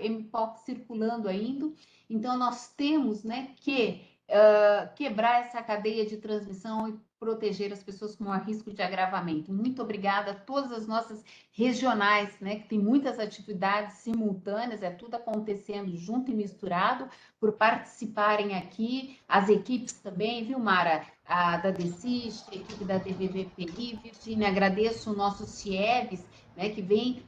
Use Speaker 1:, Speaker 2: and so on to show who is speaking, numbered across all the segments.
Speaker 1: mpox circulando ainda. Então, nós temos, né, que quebrar essa cadeia de transmissão e proteger as pessoas com maior risco de agravamento. Muito obrigada a todas as nossas regionais, né, que tem muitas atividades simultâneas, é tudo acontecendo junto e misturado, por participarem aqui, as equipes também, viu, Mara? A da DECIST, a equipe da DVVPI, Virginia, agradeço o nosso CIEVES, né, que vem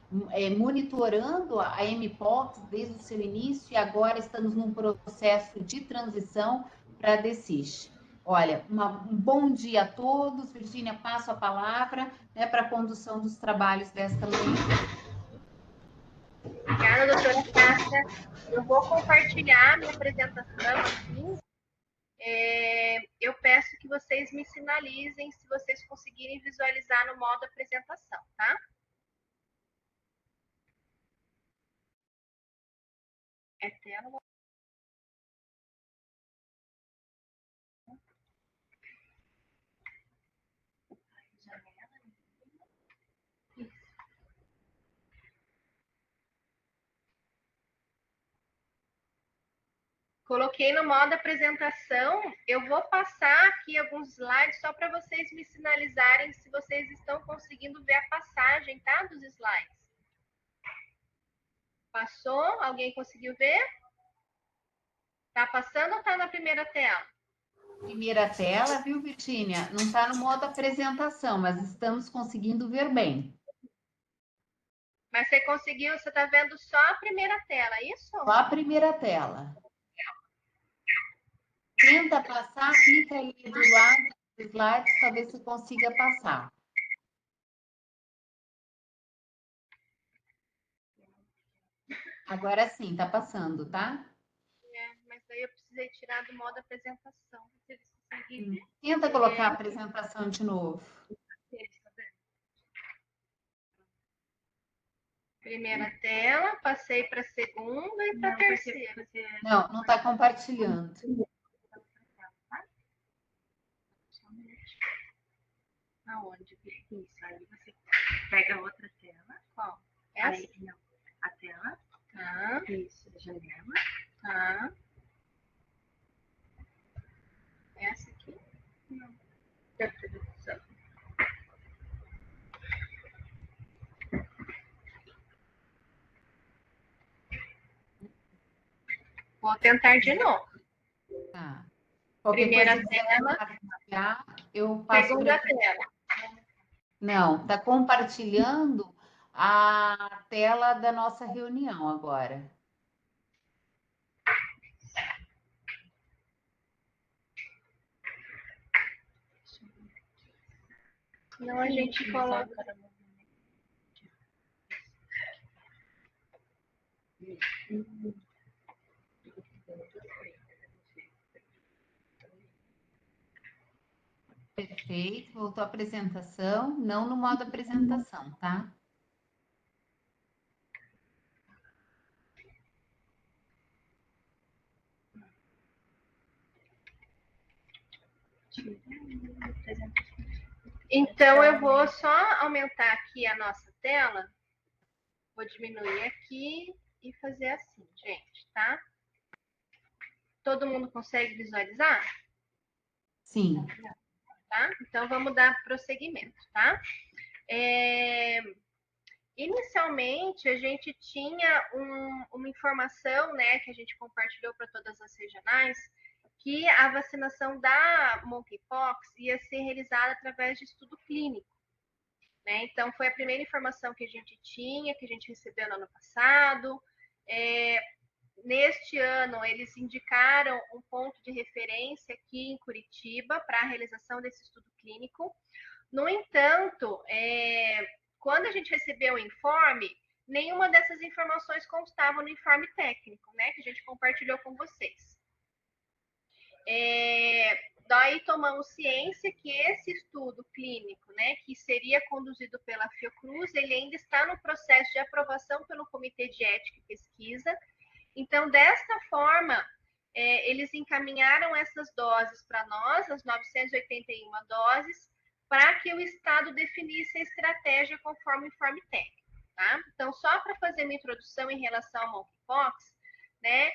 Speaker 1: monitorando a mpox desde o seu início, e agora estamos num processo de transição para a DECIST. Olha, um bom dia a todos. Virginia, passo a palavra, né, para a condução dos trabalhos desta manhã.
Speaker 2: Obrigada, doutora Cássia. Eu vou compartilhar minha apresentação aqui. Eu peço que vocês me sinalizem se vocês conseguirem visualizar no modo apresentação, tá? É tela. Coloquei no modo apresentação. Eu vou passar aqui alguns slides só para vocês me sinalizarem se vocês estão conseguindo ver a passagem, tá? Dos slides. Passou? Alguém conseguiu ver? Tá passando ou tá na primeira tela?
Speaker 1: Primeira tela, viu, Virginia? Não está no modo apresentação, mas estamos conseguindo ver bem.
Speaker 2: Mas você conseguiu, você está vendo só a primeira tela, é isso?
Speaker 1: Só a primeira tela. Tenta passar, clica aí do lado dos slides para ver se consiga passar. Agora sim, está passando, tá?
Speaker 2: Mas daí eu precisei tirar do modo apresentação.
Speaker 1: Tenta colocar a apresentação de novo.
Speaker 2: Primeira tela, passei para a segunda e para a terceira.
Speaker 1: Não está compartilhando.
Speaker 2: Aonde? Isso, aí você pega a outra tela. Qual? Essa? Aí, não, a tela. Tá. Isso, a janela. Tá. Essa aqui? Não. Perturbação. Vou tentar de novo.
Speaker 1: Tá.
Speaker 2: Primeira tela.
Speaker 1: Eu passo.
Speaker 2: Segunda tela.
Speaker 1: Não, está compartilhando a tela da nossa reunião agora.
Speaker 2: Não, a gente coloca.
Speaker 1: Perfeito, voltou a apresentação, não no modo apresentação, tá?
Speaker 2: Então, eu vou só aumentar aqui a nossa tela. Vou diminuir aqui e fazer assim, gente, tá? Todo mundo consegue visualizar?
Speaker 1: Sim.
Speaker 2: Tá? Então, vamos dar prosseguimento, tá? Inicialmente, a gente tinha uma informação, né, que a gente compartilhou para todas as regionais, que a vacinação da monkeypox ia ser realizada através de estudo clínico. Né? Então, foi a primeira informação que a gente tinha, que a gente recebeu no ano passado. Neste ano, eles indicaram um ponto de referência aqui em Curitiba para a realização desse estudo clínico. No entanto, quando a gente recebeu o informe, nenhuma dessas informações constava no informe técnico, né, que a gente compartilhou com vocês. Daí tomamos ciência que esse estudo clínico, né, que seria conduzido pela Fiocruz, ele ainda está no processo de aprovação pelo Comitê de Ética e Pesquisa. Então, desta forma, eles encaminharam essas doses para nós, as 981 doses, para que o Estado definisse a estratégia conforme o informe técnico, tá? Então, só para fazer uma introdução em relação ao monkeypox, né?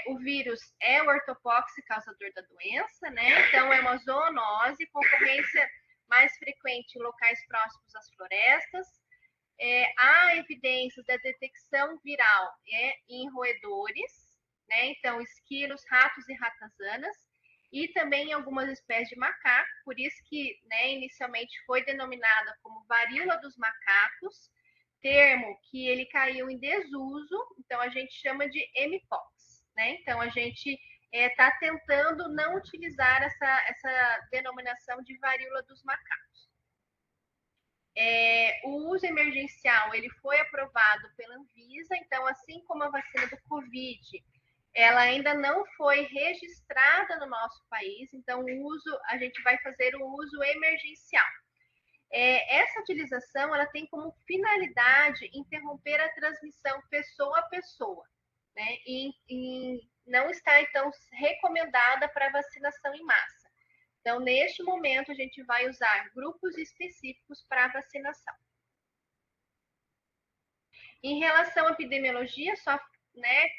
Speaker 2: O vírus é o ortopox causador da doença, né? Então, é uma zoonose com ocorrência mais frequente em locais próximos às florestas. Há evidências da detecção viral em roedores, né? Então, esquilos, ratos e ratazanas, e também em algumas espécies de macaco, por isso que, né, inicialmente foi denominada como varíola dos macacos, termo que ele caiu em desuso, então a gente chama de mpox, né? Então a gente está tentando não utilizar essa denominação de varíola dos macacos. O uso emergencial ele foi aprovado pela Anvisa, então assim como a vacina do Covid, ela ainda não foi registrada no nosso país, então a gente vai fazer o uso emergencial. Essa utilização ela tem como finalidade interromper a transmissão pessoa a pessoa, né? E não está, então, recomendada para vacinação em massa. Então, neste momento, a gente vai usar grupos específicos para vacinação. Em relação à epidemiologia, só, né,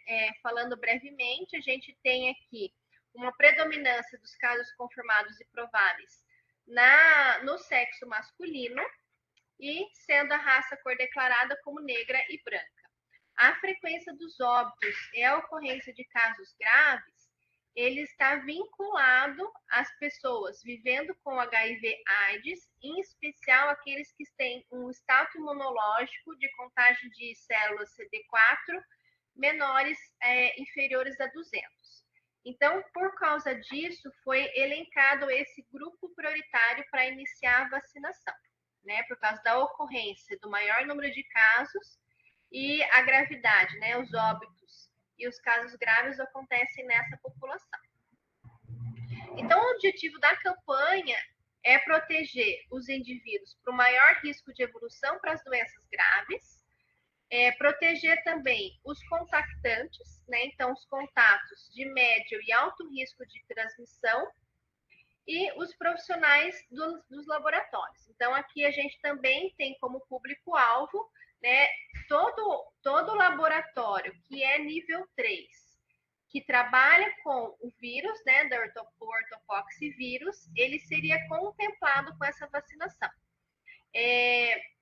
Speaker 2: falando brevemente, a gente tem aqui uma predominância dos casos confirmados e prováveis no sexo masculino, e sendo a raça cor declarada como negra e branca. A frequência dos óbitos e a ocorrência de casos graves, ele está vinculado às pessoas vivendo com HIV/AIDS, em especial aqueles que têm um status imunológico de contagem de células CD4 menores, inferiores a 200. Então, por causa disso, foi elencado esse grupo prioritário para iniciar a vacinação, né? Por causa da ocorrência do maior número de casos e a gravidade, né? Os óbitos e os casos graves acontecem nessa população. Então, o objetivo da campanha é proteger os indivíduos para o maior risco de evolução para as doenças graves, proteger também os contactantes, né? Então, os contatos de médio e alto risco de transmissão, e os profissionais dos laboratórios. Então, aqui a gente também tem como público-alvo, né, todo laboratório que é nível 3, que trabalha com o vírus, né, do ortopox vírus, ele seria contemplado com essa vacinação.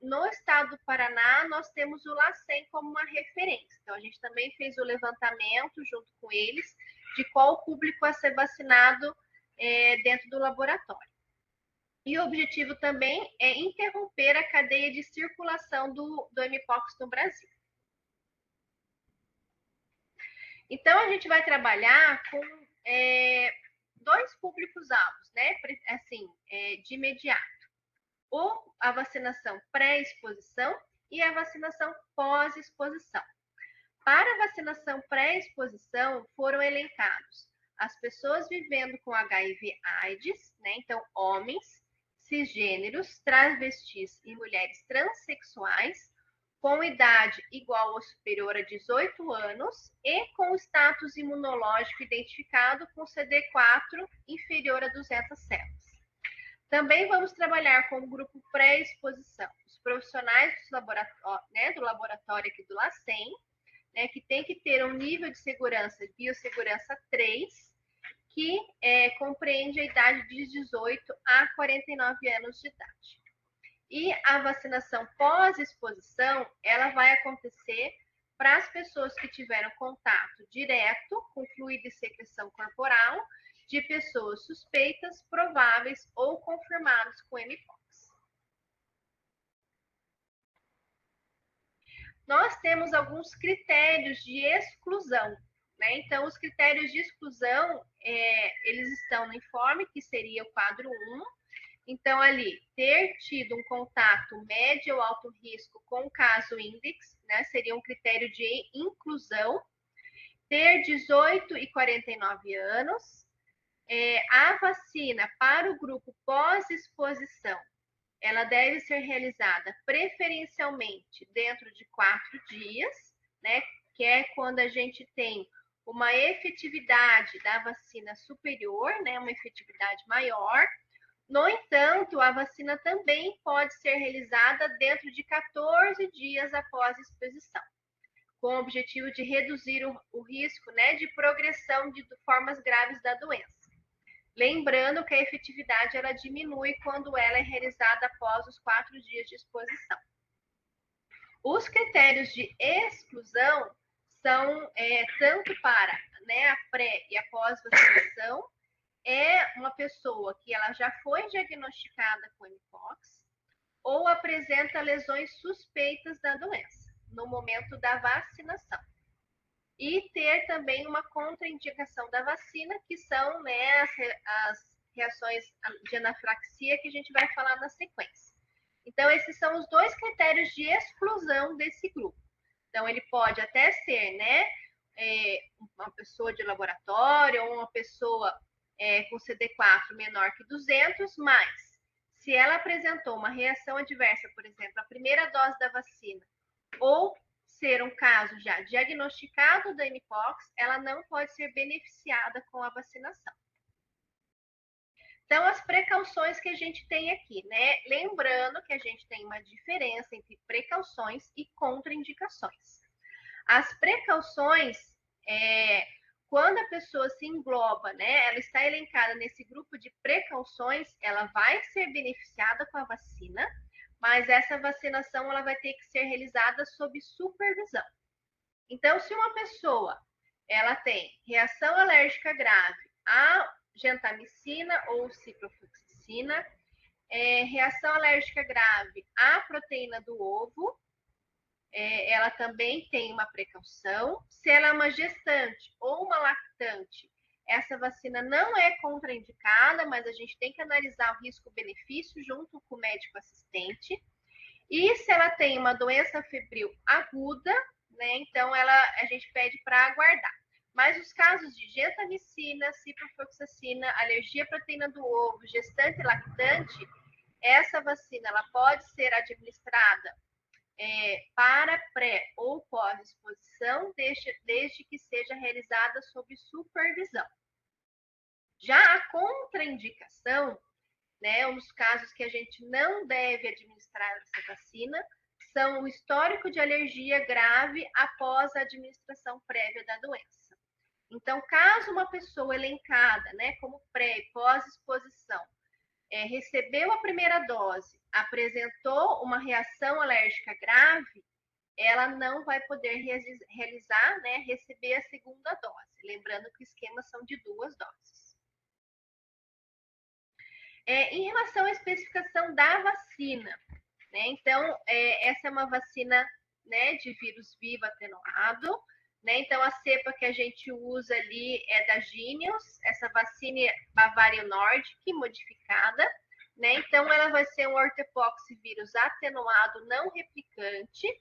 Speaker 2: No estado do Paraná, nós temos o LACEN como uma referência. Então, a gente também fez o levantamento junto com eles de qual o público a ser vacinado dentro do laboratório. E o objetivo também é interromper a cadeia de circulação do mpox no Brasil. Então, a gente vai trabalhar com dois públicos-alvos, né? Assim, de imediato. A vacinação pré-exposição e a vacinação pós-exposição. Para a vacinação pré-exposição, foram elencados as pessoas vivendo com HIV/AIDS, né? Então, homens, cisgêneros, travestis e mulheres transexuais, com idade igual ou superior a 18 anos e com status imunológico identificado com CD4 inferior a 200 células. Também vamos trabalhar com o grupo pré-exposição, os profissionais do laboratório aqui do LACEN, né, que tem que ter um nível de segurança, biossegurança 3, que compreende a idade de 18 a 49 anos de idade. E a vacinação pós-exposição, ela vai acontecer para as pessoas que tiveram contato direto com fluido e secreção corporal de pessoas suspeitas, prováveis ou confirmadas com mpox. Nós temos alguns critérios de exclusão, né? Então, os critérios de exclusão, eles estão no informe, que seria o quadro 1. Então, ali, ter tido um contato médio ou alto risco com o caso índex, né? Seria um critério de inclusão. Ter 18 e 49 anos. A vacina para o grupo pós-exposição, ela deve ser realizada preferencialmente dentro de 4 dias, né? Que é quando a gente tem uma efetividade da vacina superior, né? Uma efetividade maior, No entanto, a vacina também pode ser realizada dentro de 14 dias após a exposição, com o objetivo de reduzir o risco, né, de progressão de formas graves da doença. Lembrando que a efetividade ela diminui quando ela é realizada após os 4 dias de exposição. Os critérios de exclusão são tanto para, né, a pré e a pós-vacinação, é uma pessoa que ela já foi diagnosticada com mpox ou apresenta lesões suspeitas da doença no momento da vacinação. E ter também uma contraindicação da vacina, que são, né, as reações de anafilaxia que a gente vai falar na sequência. Então, esses são os 2 critérios de exclusão desse grupo. Então, ele pode até ser, né, uma pessoa de laboratório ou uma pessoa com CD4 menor que 200, mas se ela apresentou uma reação adversa, por exemplo, a primeira dose da vacina, ou ser um caso já diagnosticado da mpox, ela não pode ser beneficiada com a vacinação. Então, as precauções que a gente tem aqui, né? Lembrando que a gente tem uma diferença entre precauções e contraindicações. As precauções, quando a pessoa se engloba, né? Ela está elencada nesse grupo de precauções, ela vai ser beneficiada com a vacina, mas essa vacinação ela vai ter que ser realizada sob supervisão. Então, se uma pessoa ela tem reação alérgica grave à gentamicina ou ciprofloxacina, reação alérgica grave à proteína do ovo, ela também tem uma precaução. Se ela é uma gestante ou uma lactante, essa vacina não é contraindicada, mas a gente tem que analisar o risco-benefício junto com o médico assistente. E se ela tem uma doença febril aguda, né, então a gente pede para aguardar. Mas os casos de gentamicina, ciprofloxacina, alergia à proteína do ovo, gestante e lactante, essa vacina ela pode ser administrada para pré ou pós-exposição, desde que seja realizada sob supervisão. Já a contraindicação, né, um dos casos que a gente não deve administrar essa vacina, são o histórico de alergia grave após a administração prévia da doença. Então, caso uma pessoa elencada, né, como pré e pós-exposição, recebeu a primeira dose, apresentou uma reação alérgica grave, ela não vai poder realizar, né, receber a segunda dose. Lembrando que o esquema são de 2 doses. Em relação à especificação da vacina, né, então, essa é uma vacina, né, de vírus vivo atenuado, né, então a cepa que a gente usa ali é da Jynneos, essa vacina é Bavarian Nordic modificada, né, então ela vai ser um ortopoxvírus atenuado não replicante,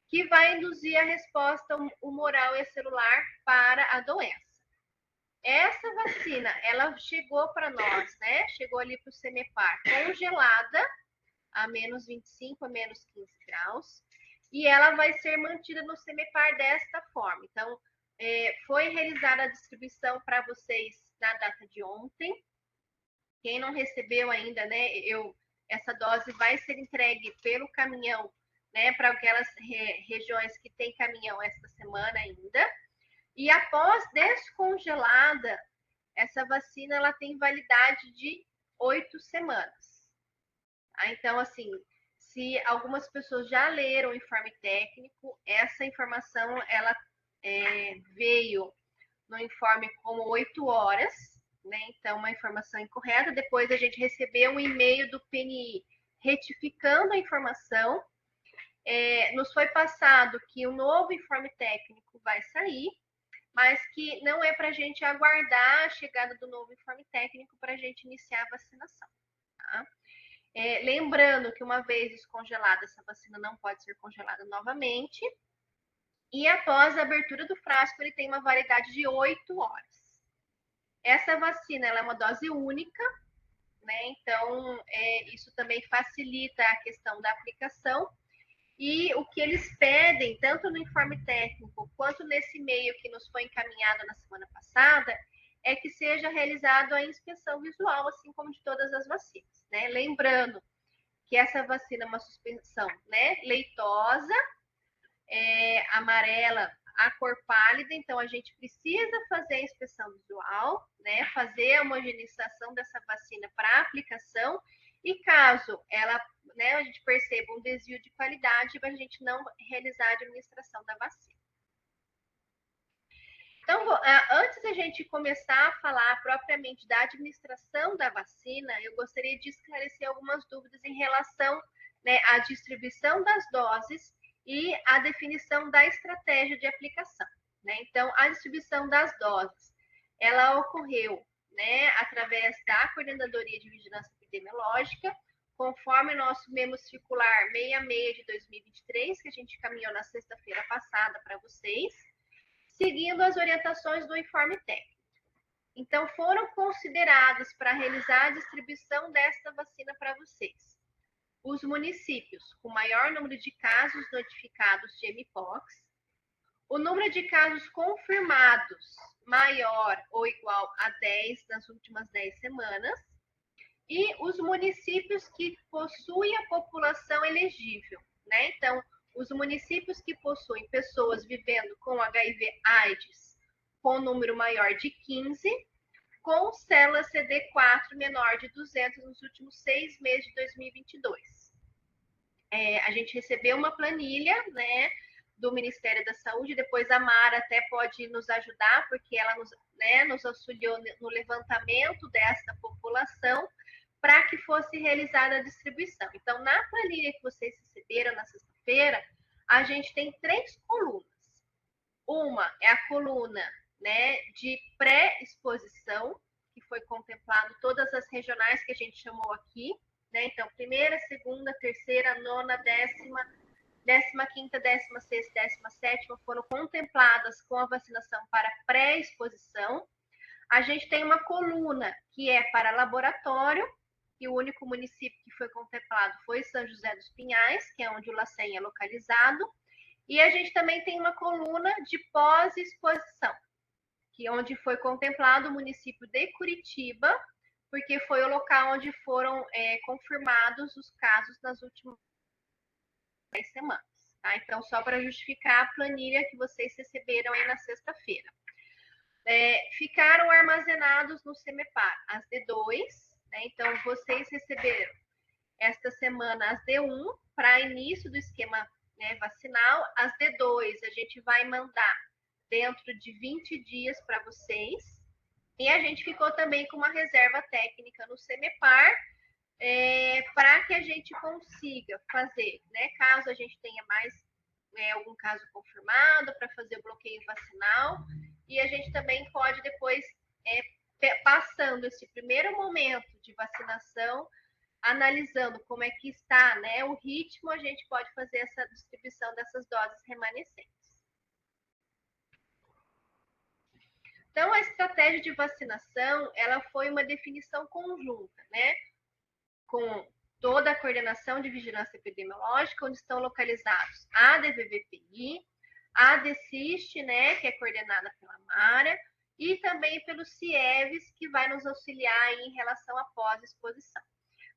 Speaker 2: que vai induzir a resposta humoral e celular para a doença. Essa vacina, ela chegou para nós, né? Chegou ali para o CEMEPAR congelada a menos 25, a menos 15 graus. E ela vai ser mantida no CEMEPAR desta forma. Então, foi realizada a distribuição para vocês na data de ontem. Quem não recebeu ainda, né? Essa dose vai ser entregue pelo caminhão, né? Para aquelas regiões que tem caminhão esta semana ainda. E após descongelada, essa vacina ela tem validade de 8 semanas. Então, assim, se algumas pessoas já leram o informe técnico, essa informação ela veio no informe como 8 horas, né? Então, uma informação incorreta. Depois a gente recebeu um e-mail do PNI retificando a informação. Nos foi passado que o novo informe técnico vai sair, mas que não é para a gente aguardar a chegada do novo informe técnico para a gente iniciar a vacinação. Tá? Lembrando que uma vez descongelada, essa vacina não pode ser congelada novamente. E após a abertura do frasco, ele tem uma validade de 8 horas. Essa vacina ela é uma dose única, né? Então, isso também facilita a questão da aplicação. E o que eles pedem, tanto no informe técnico quanto nesse e-mail que nos foi encaminhado na semana passada, é que seja realizado a inspeção visual, assim como de todas as vacinas, né? Lembrando que essa vacina é uma suspensão, né, leitosa, amarela, a cor pálida, então a gente precisa fazer a inspeção visual, né, fazer a homogeneização dessa vacina para aplicação, e caso ela, né, a gente perceba um desvio de qualidade, a gente não realizar a administração da vacina. Então, antes da gente começar a falar propriamente da administração da vacina, eu gostaria de esclarecer algumas dúvidas em relação, né, à distribuição das doses e à definição da estratégia de aplicação, né? Então, a distribuição das doses, ela ocorreu, né, através da Coordenadoria de Vigilância Epidemiológica, conforme nosso memo circular 66 de 2023, que a gente caminhou na sexta-feira passada para vocês, seguindo as orientações do informe técnico. Então, foram considerados para realizar a distribuição desta vacina para vocês os municípios com maior número de casos notificados de mpox, o número de casos confirmados maior ou igual a 10 nas últimas 10 semanas, e os municípios que possuem a população elegível, né? Então, os municípios que possuem pessoas vivendo com HIV/AIDS com número maior de 15, com célula CD4 menor de 200 nos últimos 6 meses de 2022. A gente recebeu uma planilha, né, do Ministério da Saúde, depois a Mara até pode nos ajudar, porque ela nos auxiliou no levantamento dessa população, para que fosse realizada a distribuição. Então, na planilha que vocês receberam na sexta-feira, a gente tem 3 colunas. Uma é a coluna, né, de pré-exposição, que foi contemplado todas as regionais que a gente chamou aqui, né? Então, primeira, segunda, terceira, nona, décima, 15ª, 16ª, 17ª foram contempladas com a vacinação para pré-exposição. A gente tem uma coluna que é para laboratório, e o único município que foi contemplado foi São José dos Pinhais, que é onde o LACEN é localizado. E a gente também tem uma coluna de pós-exposição, que é onde foi contemplado o município de Curitiba, porque foi o local onde foram confirmados os casos nas últimas 10 semanas. Tá? Então, só para justificar a planilha que vocês receberam aí na sexta-feira. Ficaram armazenados no CEMEPAR as D2, né? Então, vocês receberam esta semana as D1 para início do esquema, né, vacinal. As D2 a gente vai mandar dentro de 20 dias para vocês. E a gente ficou também com uma reserva técnica no CEMEPAR, para que a gente consiga fazer, né, caso a gente tenha mais algum caso confirmado, para fazer o bloqueio vacinal. E a gente também pode depois, passando esse primeiro momento de vacinação, analisando como é que está, né, o ritmo, a gente pode fazer essa distribuição dessas doses remanescentes. Então, a estratégia de vacinação, ela foi uma definição conjunta, né, com toda a coordenação de vigilância epidemiológica, onde estão localizados a DVVPI, a DCIST, né, que é coordenada pela Mara, e também pelo CIEVES, que vai nos auxiliar em relação à pós-exposição.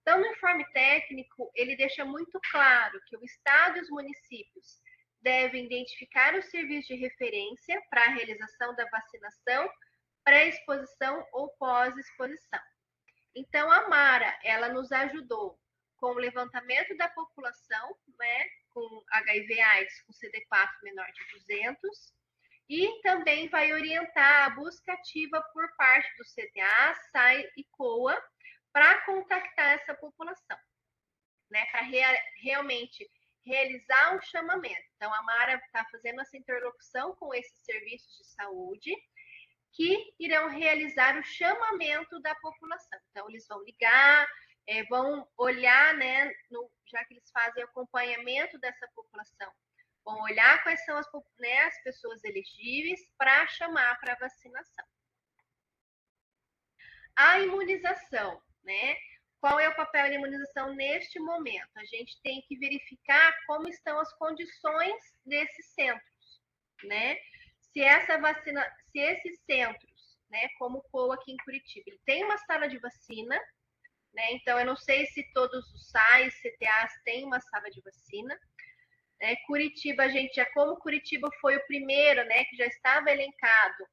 Speaker 2: Então, no informe técnico, ele deixa muito claro que o Estado e os municípios devem identificar os serviços de referência para a realização da vacinação, pré-exposição ou pós-exposição. Então, a Mara, ela nos ajudou com o levantamento da população, né, com HIV/AIDS com CD4 menor de 200, e também vai orientar a busca ativa por parte do CTA, SAI e COA para contactar essa população, né, para realmente realizar um chamamento. Então, a Mara está fazendo essa interlocução com esses serviços de saúde, que irão realizar o chamamento da população. Então, eles vão ligar, vão olhar, né, já que eles fazem acompanhamento dessa população, vão olhar quais são as pessoas elegíveis para chamar para vacinação. A imunização, né? Qual é o papel da imunização neste momento? A gente tem que verificar como estão as condições desses centros, né? Se esses centros, né, como o POA aqui em Curitiba. Ele tem uma sala de vacina, né? Então, eu não sei se todos os SAIs, CTAs têm uma sala de vacina. Curitiba, como Curitiba foi o primeiro, né, que já estava elencado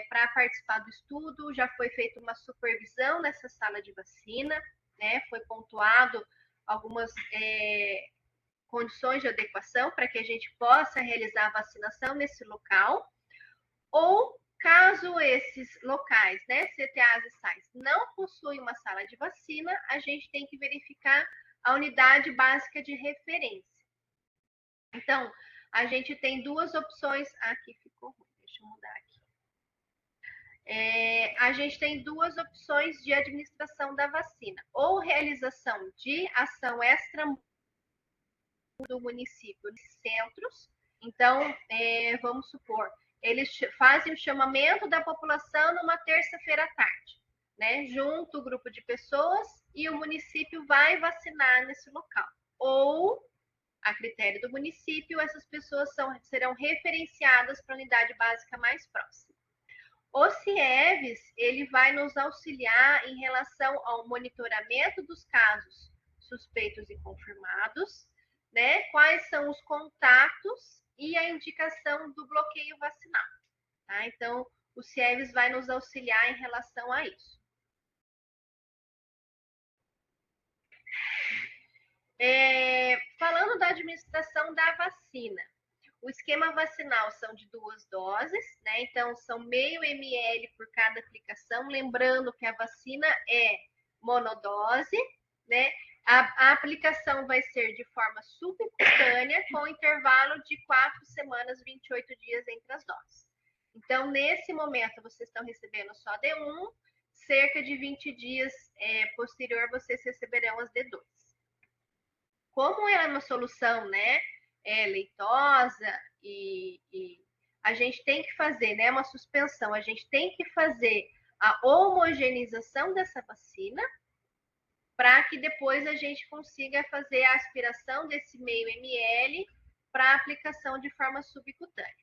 Speaker 2: para participar do estudo, já foi feita uma supervisão nessa sala de vacina, né? Foi pontuado algumas condições de adequação para que a gente possa realizar a vacinação nesse local. Ou caso esses locais, né, CTAs e SAIs, não possuem uma sala de vacina, a gente tem que verificar a unidade básica de referência. Então, a gente tem duas opções. Aqui ficou ruim, deixa eu mudar aqui. A gente tem duas opções de administração da vacina: ou realização de ação extra do município de centros. Então, vamos supor, eles fazem o chamamento da população numa terça-feira à tarde, né? Junto o grupo de pessoas e o município vai vacinar nesse local. Ou, a critério do município, essas pessoas serão referenciadas para a unidade básica mais próxima. O CIEVES, ele vai nos auxiliar em relação ao monitoramento dos casos suspeitos e confirmados, né? Quais são os contatos e a indicação do bloqueio vacinal, tá? Então, o CIEVES vai nos auxiliar em relação a isso. Falando da administração da vacina, o esquema vacinal são de 2 doses, né? Então, são meio ml por cada aplicação. Lembrando que a vacina é monodose, né? A aplicação vai ser de forma subcutânea, com intervalo de 4 semanas, 28 dias entre as doses. Então, nesse momento, vocês estão recebendo só D1, cerca de 20 dias posterior, vocês receberão as D2. Como ela é uma solução, né, leitosa e a gente tem que fazer, né, uma suspensão, a gente tem que fazer a homogeneização dessa vacina para que depois a gente consiga fazer a aspiração desse meio ml para aplicação de forma subcutânea.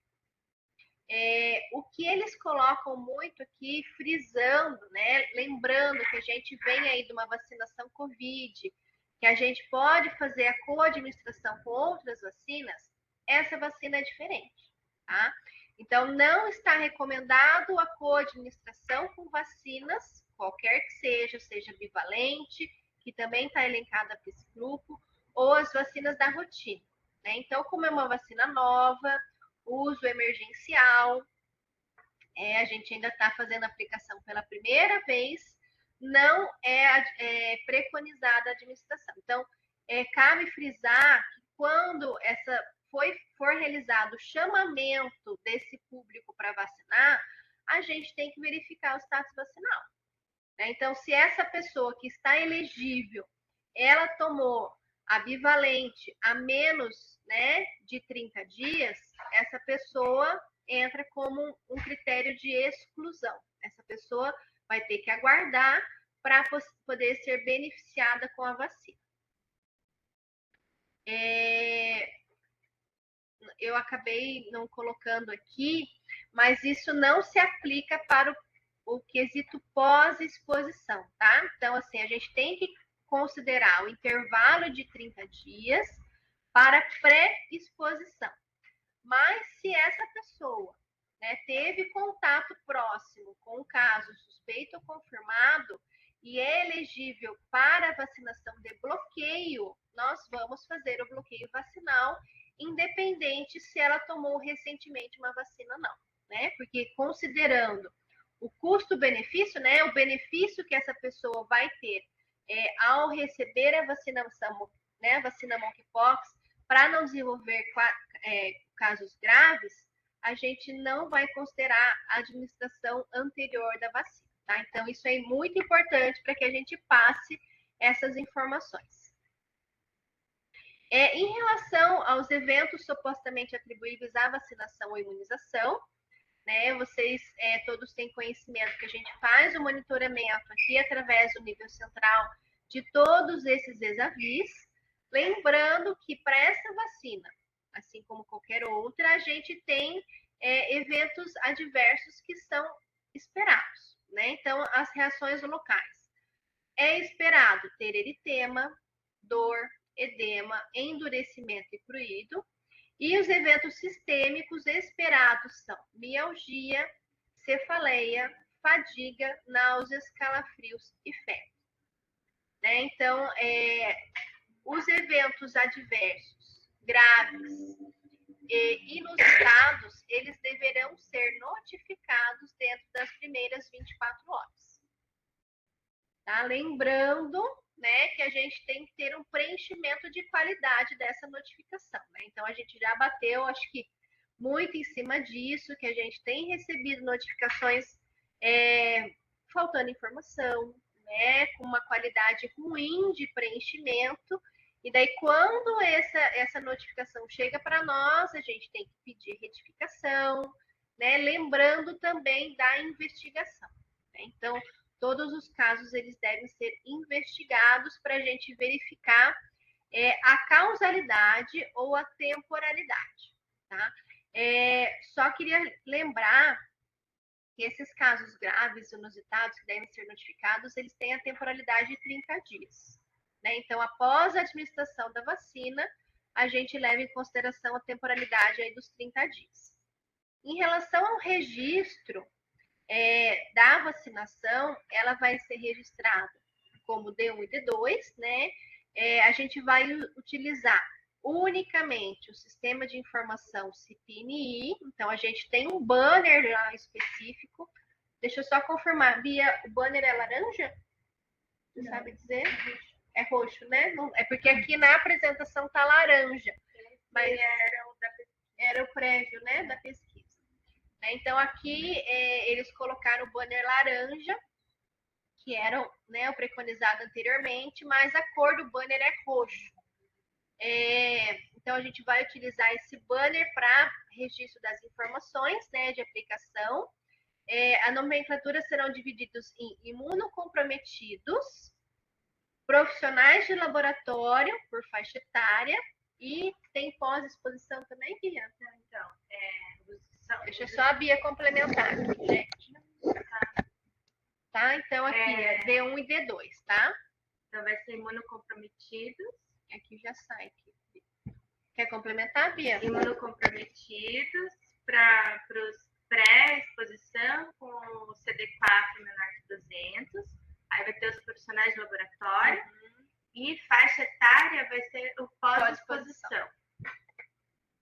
Speaker 2: O que eles colocam muito aqui, frisando, né, lembrando que a gente vem aí de uma vacinação COVID, que a gente pode fazer a coadministração com outras vacinas, essa vacina é diferente, tá? Então, não está recomendado a coadministração com vacinas, qualquer que seja bivalente, que também está elencada para esse grupo, ou as vacinas da rotina, né? Então, como é uma vacina nova, uso emergencial, a gente ainda está fazendo a aplicação pela primeira vez, não é preconizada a administração. Então, cabe frisar que quando for realizado o chamamento desse público para vacinar, a gente tem que verificar o status vacinal. Né? Então, se essa pessoa que está elegível, ela tomou a bivalente a menos, né, de 30 dias, essa pessoa entra como um critério de exclusão. Essa pessoa vai ter que aguardar para poder ser beneficiada com a vacina. Eu acabei não colocando aqui, mas isso não se aplica para o quesito pós-exposição, tá? Então, assim, a gente tem que considerar o intervalo de 30 dias para pré-exposição. Mas se essa pessoa, né, teve contato próximo com o caso suspeito ou confirmado e é elegível para a vacinação de bloqueio, nós vamos fazer o bloqueio vacinal, independente se ela tomou recentemente uma vacina ou não, né? Porque considerando o custo-benefício, né, o benefício que essa pessoa vai ter ao receber a vacinação, né, a vacina monkeypox, para não desenvolver casos graves, a gente não vai considerar a administração anterior da vacina, tá? Então, isso é muito importante para que a gente passe essas informações. Em relação aos eventos supostamente atribuíveis à vacinação ou imunização, né, vocês todos têm conhecimento que a gente faz o monitoramento aqui através do nível central de todos esses exavis, lembrando que para essa vacina, assim como qualquer outra, a gente tem eventos adversos que são esperados, né? Então, as reações locais. É esperado ter eritema, dor, edema, endurecimento e pruído. E os eventos sistêmicos esperados são mialgia, cefaleia, fadiga, náuseas, calafrios e febre. Né? Então, os eventos adversos graves e inusitados, eles deverão ser notificados dentro das primeiras 24 horas. Tá? Lembrando, né, que a gente tem que ter um preenchimento de qualidade dessa notificação. Né? Então, a gente já bateu, acho que muito em cima disso, que a gente tem recebido notificações faltando informação, né, com uma qualidade ruim de preenchimento. E daí, quando essa notificação chega para nós, a gente tem que pedir retificação, né, lembrando também da investigação. Né? Então, todos os casos eles devem ser investigados para a gente verificar a causalidade ou a temporalidade. Tá? Só queria lembrar que esses casos graves, inusitados, que devem ser notificados, eles têm a temporalidade de 30 dias. Né? Então, após a administração da vacina, a gente leva em consideração a temporalidade aí dos 30 dias. Em relação ao registro da vacinação, ela vai ser registrada como D1 e D2, né? A gente vai utilizar unicamente o sistema de informação CIPINI, então a gente tem um banner lá específico. Deixa eu só confirmar, Bia, o banner é laranja? Você sabe dizer? É roxo, né? Não, é porque aqui na apresentação tá laranja, mas era o prévio, né, da pesquisa. Então, aqui eles colocaram o banner laranja, que era, né, o preconizado anteriormente, mas a cor do banner é roxo. Então, a gente vai utilizar esse banner para registro das informações, né, de aplicação. A nomenclatura serão divididos em imunocomprometidos, profissionais de laboratório, por faixa etária, e tem pós-exposição também, Bia? Então, deixa só a Bia complementar aqui, gente. Tá? Então, aqui é D1 e D2, tá? Então, vai ser imunocomprometidos. Aqui já sai. Aqui. Quer complementar, Bia? Imunocomprometidos para os pré-exposição com o CD4 menor de 200. Aí vai ter os profissionais de laboratório. E faixa etária vai ser o pós-exposição.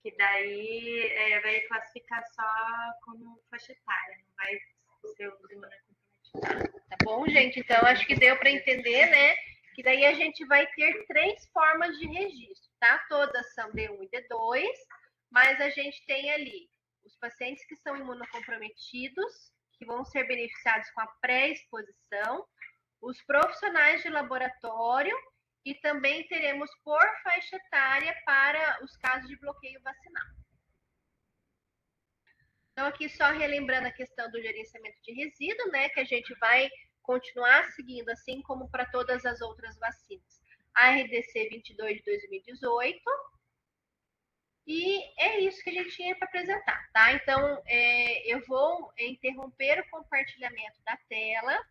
Speaker 2: Que daí vai classificar só como faixa etária, não vai ser o imunocomprometido. Tá bom, gente? Então, acho que deu para entender, né? Que daí a gente vai ter 3 formas de registro, tá? Todas são D1 e D2, mas a gente tem ali os pacientes que são imunocomprometidos, que vão ser beneficiados com a pré-exposição, os profissionais de laboratório e também teremos por faixa etária para os casos de bloqueio vacinal. Então, aqui só relembrando a questão do gerenciamento de resíduo, né, que a gente vai continuar seguindo, assim como para todas as outras vacinas. A RDC 22 de 2018. E é isso que a gente tinha para apresentar, tá? Então, eu vou interromper o compartilhamento da tela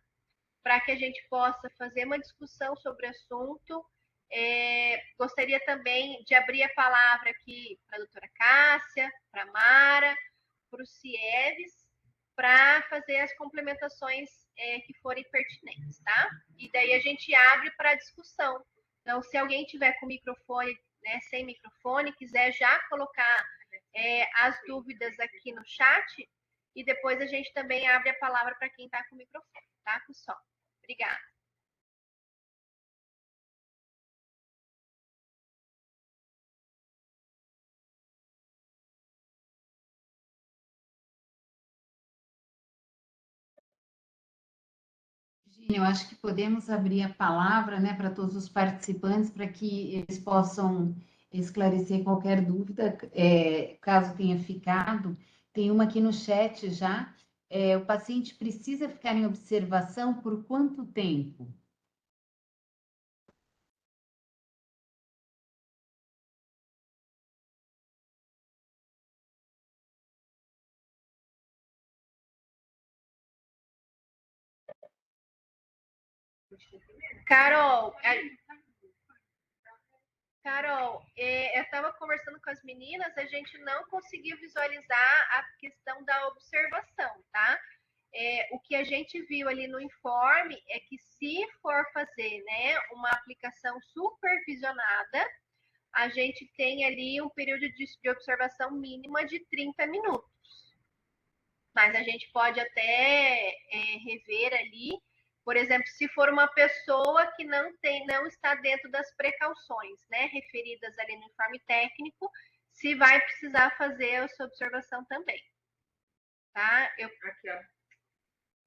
Speaker 2: para que a gente possa fazer uma discussão sobre o assunto. Gostaria também de abrir a palavra aqui para a doutora Cássia, para a Mara, para o Cieves, para fazer as complementações que forem pertinentes, tá? E daí a gente abre para a discussão. Então, se alguém tiver com microfone, né, sem microfone, quiser já colocar as dúvidas aqui no chat, e depois a gente também abre a palavra para quem está com microfone, tá, pessoal? Obrigada.
Speaker 1: Virginia, eu acho que podemos abrir a palavra, né, para todos os participantes, para que eles possam esclarecer qualquer dúvida, caso tenha ficado. Tem uma aqui no chat já. O paciente precisa ficar em observação por quanto tempo?
Speaker 2: Carol, eu estava conversando com as meninas, a gente não conseguiu visualizar a questão da observação, tá? O que a gente viu ali no informe é que se for fazer, né, uma aplicação supervisionada, a gente tem ali um período de observação mínima de 30 minutos. Mas a gente pode até rever ali, por exemplo, se for uma pessoa que não está dentro das precauções, né, referidas ali no informe técnico, se vai precisar fazer a sua observação também. Tá? Aqui, ó.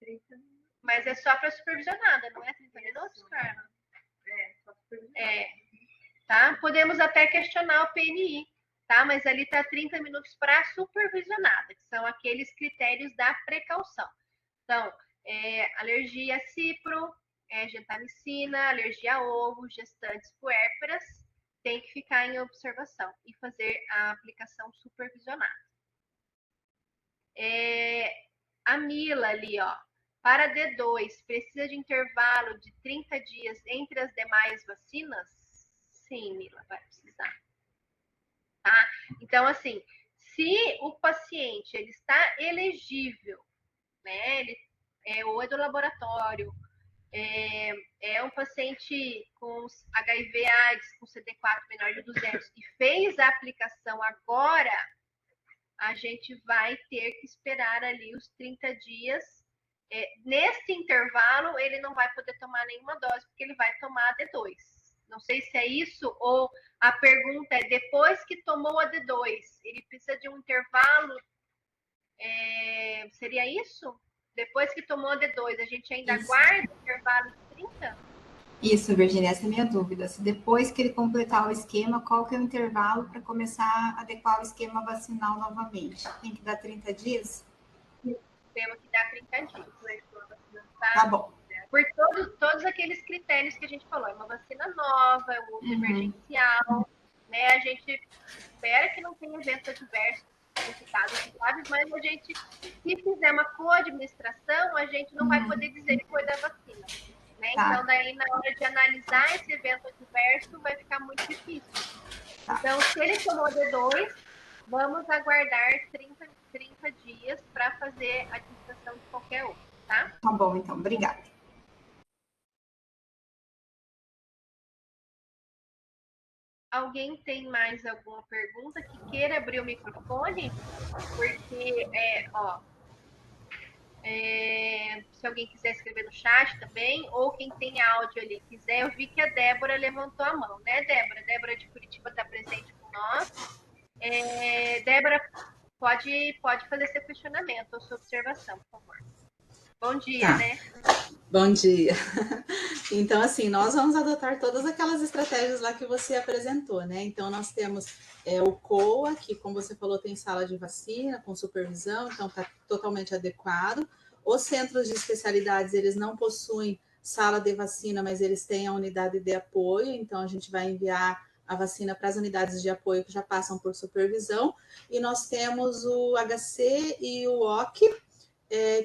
Speaker 2: 30 minutos. Mas é só para supervisionada, não é 30 minutos, Carla? Só supervisionada. Tá? Podemos até questionar o PNI, tá? Mas ali está 30 minutos para supervisionada, que são aqueles critérios da precaução. Então, alergia a cipro, gentamicina, alergia a ovo, gestantes puérperas, tem que ficar em observação e fazer a aplicação supervisionada. A Mila ali, ó, para D2, precisa de intervalo de 30 dias entre as demais vacinas? Sim, Mila, vai precisar. Tá? Então, assim, se o paciente ele está elegível, né, ou é do laboratório, é um paciente com HIV/AIDS, com CD4 menor de 200 e fez a aplicação agora, a gente vai ter que esperar ali os 30 dias. Nesse intervalo, ele não vai poder tomar nenhuma dose, porque ele vai tomar a D2. Não sei se é isso, ou a pergunta é, depois que tomou a D2, ele precisa de um intervalo? Seria isso? Depois que tomou a D2, a gente ainda guarda o intervalo de 30?
Speaker 3: Isso, Virginia, essa é a minha dúvida. Se depois que ele completar o esquema, qual que é o intervalo para começar a adequar o esquema vacinal novamente? Tem que dar 30 dias?
Speaker 2: Temos que dar 30 dias.
Speaker 3: Tá bom.
Speaker 2: Por todos aqueles critérios que a gente falou. É uma vacina nova, é um uso emergencial, né? A gente espera que não tenha eventos adversos graves, mas a gente, se fizer uma coadministração, a gente não vai poder dizer que foi da vacina. Né? Tá. Então, daí, na hora de analisar esse evento adverso, vai ficar muito difícil. Tá. Então, se ele tomou D2, vamos aguardar 30 dias para fazer a administração de qualquer outro, tá?
Speaker 3: Tá bom, então. Obrigada.
Speaker 2: Alguém tem mais alguma pergunta que queira abrir o microfone? Porque, se alguém quiser escrever no chat também, ou quem tem áudio ali quiser, eu vi que a Débora levantou a mão, né, Débora? Débora de Curitiba está presente com nós. Débora, pode fazer seu questionamento ou sua observação, por favor. Bom dia, né?
Speaker 4: Bom dia. Então, assim, nós vamos adotar todas aquelas estratégias lá que você apresentou, né? Então, nós temos o COA, que, como você falou, tem sala de vacina com supervisão, então está totalmente adequado. Os centros de especialidades, eles não possuem sala de vacina, mas eles têm a unidade de apoio, então a gente vai enviar a vacina para as unidades de apoio que já passam por supervisão. E nós temos o HC e o OC,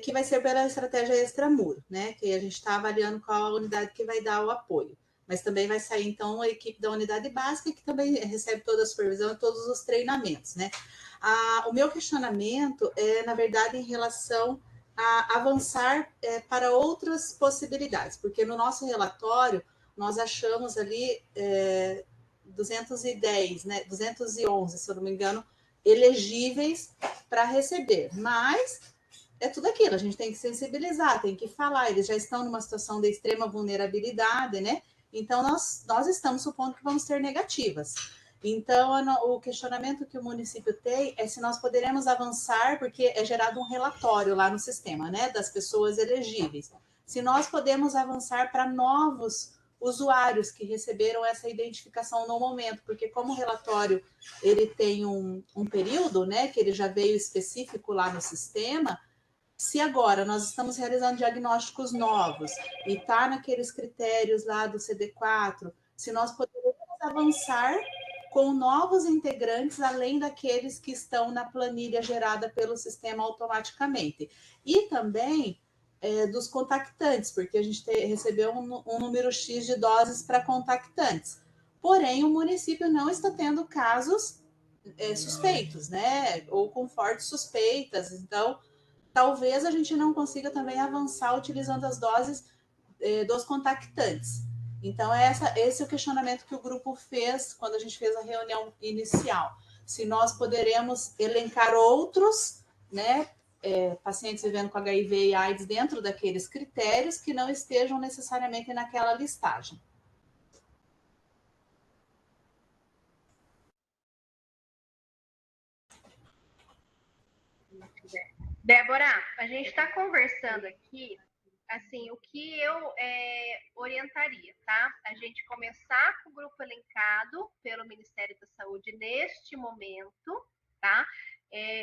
Speaker 4: que vai ser pela estratégia extramuro, né? Que a gente está avaliando qual a unidade que vai dar o apoio. Mas também vai sair, então, a equipe da unidade básica, que também recebe toda a supervisão e todos os treinamentos, né? O meu questionamento é, na verdade, em relação a avançar para outras possibilidades, porque no nosso relatório, nós achamos ali 210, né? 211, se eu não me engano, elegíveis para receber, mas é tudo aquilo, a gente tem que sensibilizar, tem que falar, eles já estão numa situação de extrema vulnerabilidade, né? Então, nós estamos supondo que vamos ter negativas. Então, o questionamento que o município tem é se nós poderemos avançar, porque é gerado um relatório lá no sistema, né, das pessoas elegíveis. Se nós podemos avançar para novos usuários que receberam essa identificação no momento, porque como o relatório ele tem um período, né, que ele já veio específico lá no sistema. Se agora nós estamos realizando diagnósticos novos e está naqueles critérios lá do CD4, se nós poderemos avançar com novos integrantes, além daqueles que estão na planilha gerada pelo sistema automaticamente. E também dos contactantes, porque a gente recebeu um número X de doses para contactantes. Porém, o município não está tendo casos suspeitos, né? Ou com fortes suspeitas. Então, talvez a gente não consiga também avançar utilizando as doses dos contactantes. Então, esse é o questionamento que o grupo fez quando a gente fez a reunião inicial. Se nós poderemos elencar outros, né, pacientes vivendo com HIV e AIDS dentro daqueles critérios que não estejam necessariamente naquela listagem.
Speaker 2: Débora, a gente está conversando aqui, assim, o que eu orientaria, tá? A gente começar com o grupo elencado pelo Ministério da Saúde neste momento, tá?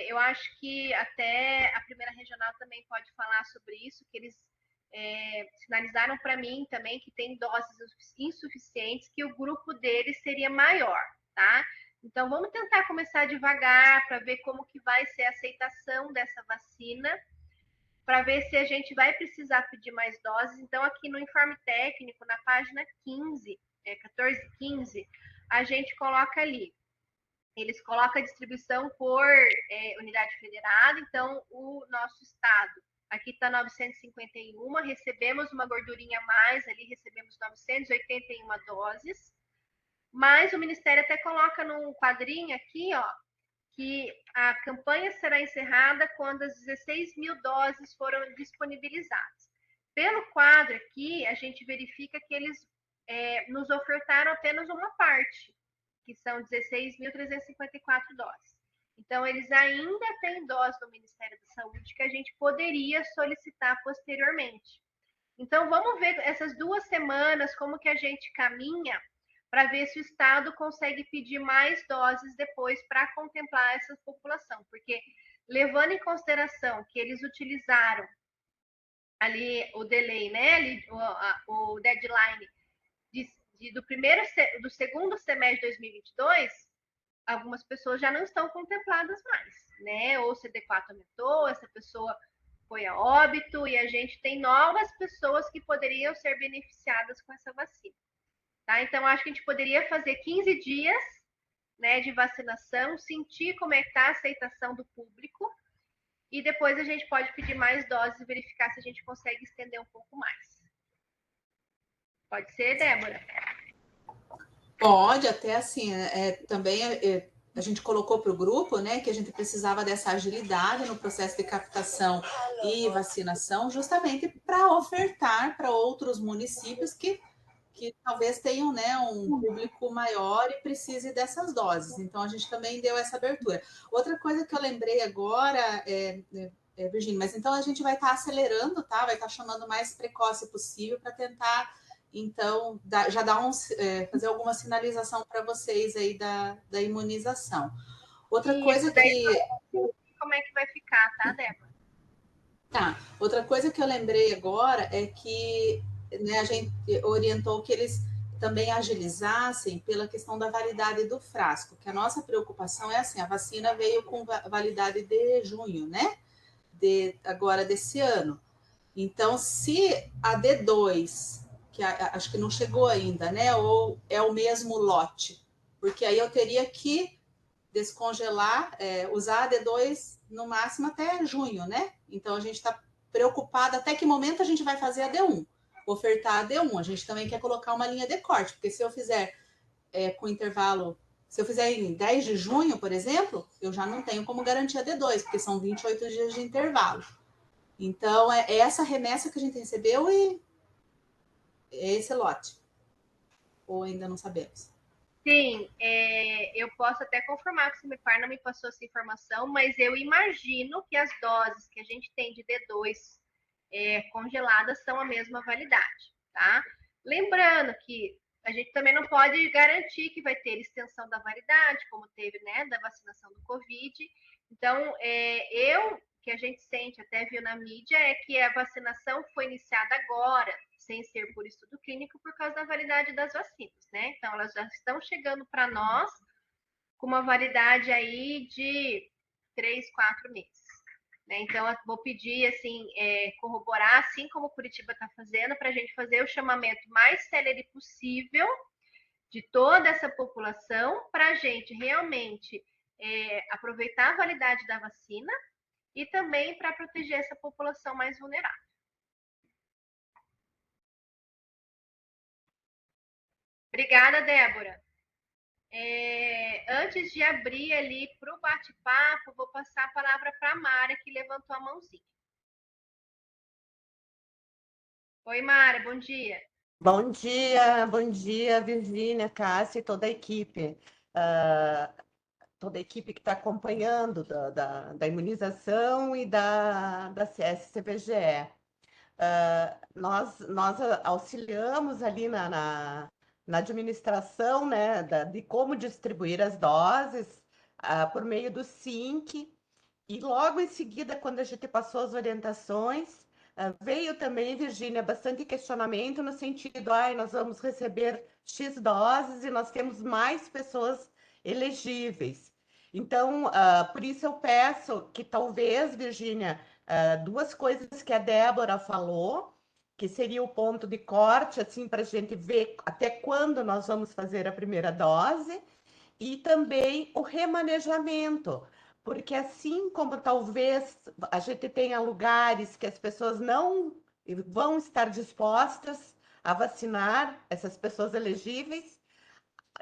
Speaker 2: Eu acho que até a primeira regional também pode falar sobre isso, que eles sinalizaram para mim também que tem doses insuficientes, que o grupo deles seria maior, tá? Então, vamos tentar começar devagar para ver como que vai ser a aceitação dessa vacina, para ver se a gente vai precisar pedir mais doses. Então, aqui no informe técnico, na página 15, 14, 15, a gente coloca ali. Eles colocam a distribuição por unidade federada. Então, o nosso estado, aqui está 951, recebemos uma gordurinha a mais, ali recebemos 981 doses. Mas o Ministério até coloca num quadrinho aqui, ó, que a campanha será encerrada quando as 16 mil doses foram disponibilizadas. Pelo quadro aqui, a gente verifica que eles nos ofertaram apenas uma parte, que são 16.354 doses. Então, eles ainda têm doses no Ministério da Saúde que a gente poderia solicitar posteriormente. Então, vamos ver essas 2 semanas, como que a gente caminha para ver se o Estado consegue pedir mais doses depois para contemplar essa população, porque levando em consideração que eles utilizaram ali o delay, né, ali, o deadline do segundo semestre de 2022, algumas pessoas já não estão contempladas mais, né, ou o CD4 aumentou, essa pessoa foi a óbito, e a gente tem novas pessoas que poderiam ser beneficiadas com essa vacina. Tá? Então, acho que a gente poderia fazer 15 dias, né, de vacinação, sentir como é que está a aceitação do público, e depois a gente pode pedir mais doses e verificar se a gente consegue estender um pouco mais. Pode ser, Débora?
Speaker 4: Pode, até assim, também a gente colocou para o grupo, né, que a gente precisava dessa agilidade no processo de captação e vacinação, justamente para ofertar para outros municípios que talvez tenham, né, um público maior e precise dessas doses. Então, a gente também deu essa abertura. Outra coisa que eu lembrei agora, Virginia, mas então a gente vai estar acelerando, tá? Vai estar chamando o mais precoce possível para tentar, então, já dar fazer alguma sinalização para vocês aí da imunização. Outra coisa que...
Speaker 2: Como é que vai ficar, tá, Débora?
Speaker 4: Tá. Outra coisa que eu lembrei agora é que, né, a gente orientou que eles também agilizassem pela questão da validade do frasco, que a nossa preocupação é assim, a vacina veio com validade de junho, né? Agora desse ano. Então, se a D2, que acho que não chegou ainda, né? Ou é o mesmo lote, porque aí eu teria que descongelar, usar a D2 no máximo até junho, né? Então a gente está preocupado até que momento a gente vai fazer a D1, ofertar a D1. A gente também quer colocar uma linha de corte, porque se eu fizer com intervalo, se eu fizer em 10 de junho, por exemplo, eu já não tenho como garantir a D2, porque são 28 dias de intervalo. Então é essa remessa que a gente recebeu e é esse lote. Ou ainda não sabemos?
Speaker 2: Sim, eu posso até confirmar que o Cimepar não me passou essa informação, mas eu imagino que as doses que a gente tem de D2 congeladas são a mesma validade, tá? Lembrando que a gente também não pode garantir que vai ter extensão da validade, como teve, né, da vacinação do Covid. Então, que a gente sente, até viu na mídia, é que a vacinação foi iniciada agora, sem ser por estudo clínico, por causa da validade das vacinas, né? Então, elas já estão chegando para nós com uma validade aí de 3, 4 meses. né? Então, eu vou pedir, assim, corroborar, assim como Curitiba está fazendo, para a gente fazer o chamamento mais célere possível de toda essa população, para a gente realmente aproveitar a validade da vacina e também para proteger essa população mais vulnerável. Obrigada, Débora. Antes de abrir ali para o bate-papo, vou passar a palavra para a Mara, que levantou a mãozinha. Oi, Mara, bom dia.
Speaker 5: Bom dia, Virgínia, Cássia e toda a equipe. Toda a equipe que está acompanhando da imunização e da CSCVGE. Nós auxiliamos ali na administração, né, de como distribuir as doses por meio do SINC, e logo em seguida, quando a gente passou as orientações, veio também, Virgínia, bastante questionamento no sentido, nós vamos receber X doses e nós temos mais pessoas elegíveis. Então, por isso eu peço que talvez, Virgínia, duas coisas que a Débora falou, que seria o ponto de corte, assim, para a gente ver até quando nós vamos fazer a primeira dose, e também o remanejamento, porque assim como talvez a gente tenha lugares que as pessoas não vão estar dispostas a vacinar essas pessoas elegíveis,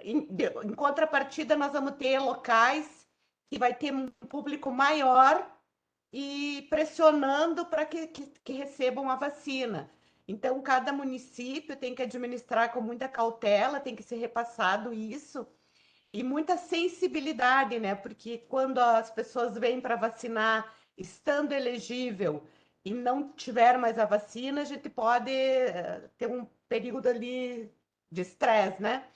Speaker 5: em contrapartida nós vamos ter locais que vai ter um público maior e pressionando para que recebam a vacina. Então, cada município tem que administrar com muita cautela, tem que ser repassado isso, e muita sensibilidade, né? Porque quando as pessoas vêm para vacinar, estando elegível e não tiver mais a vacina, a gente pode ter um período ali de estresse, né?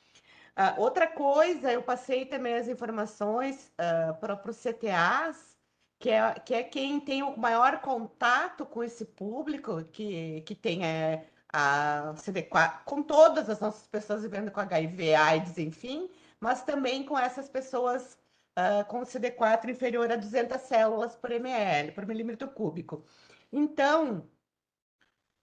Speaker 5: Outra coisa, eu passei também as informações para os CTAs, que é quem tem o maior contato com esse público, que tem a CD4, com todas as nossas pessoas vivendo com HIV, AIDS, enfim, mas também com essas pessoas com CD4 inferior a 200 células por ml, por milímetro cúbico. Então,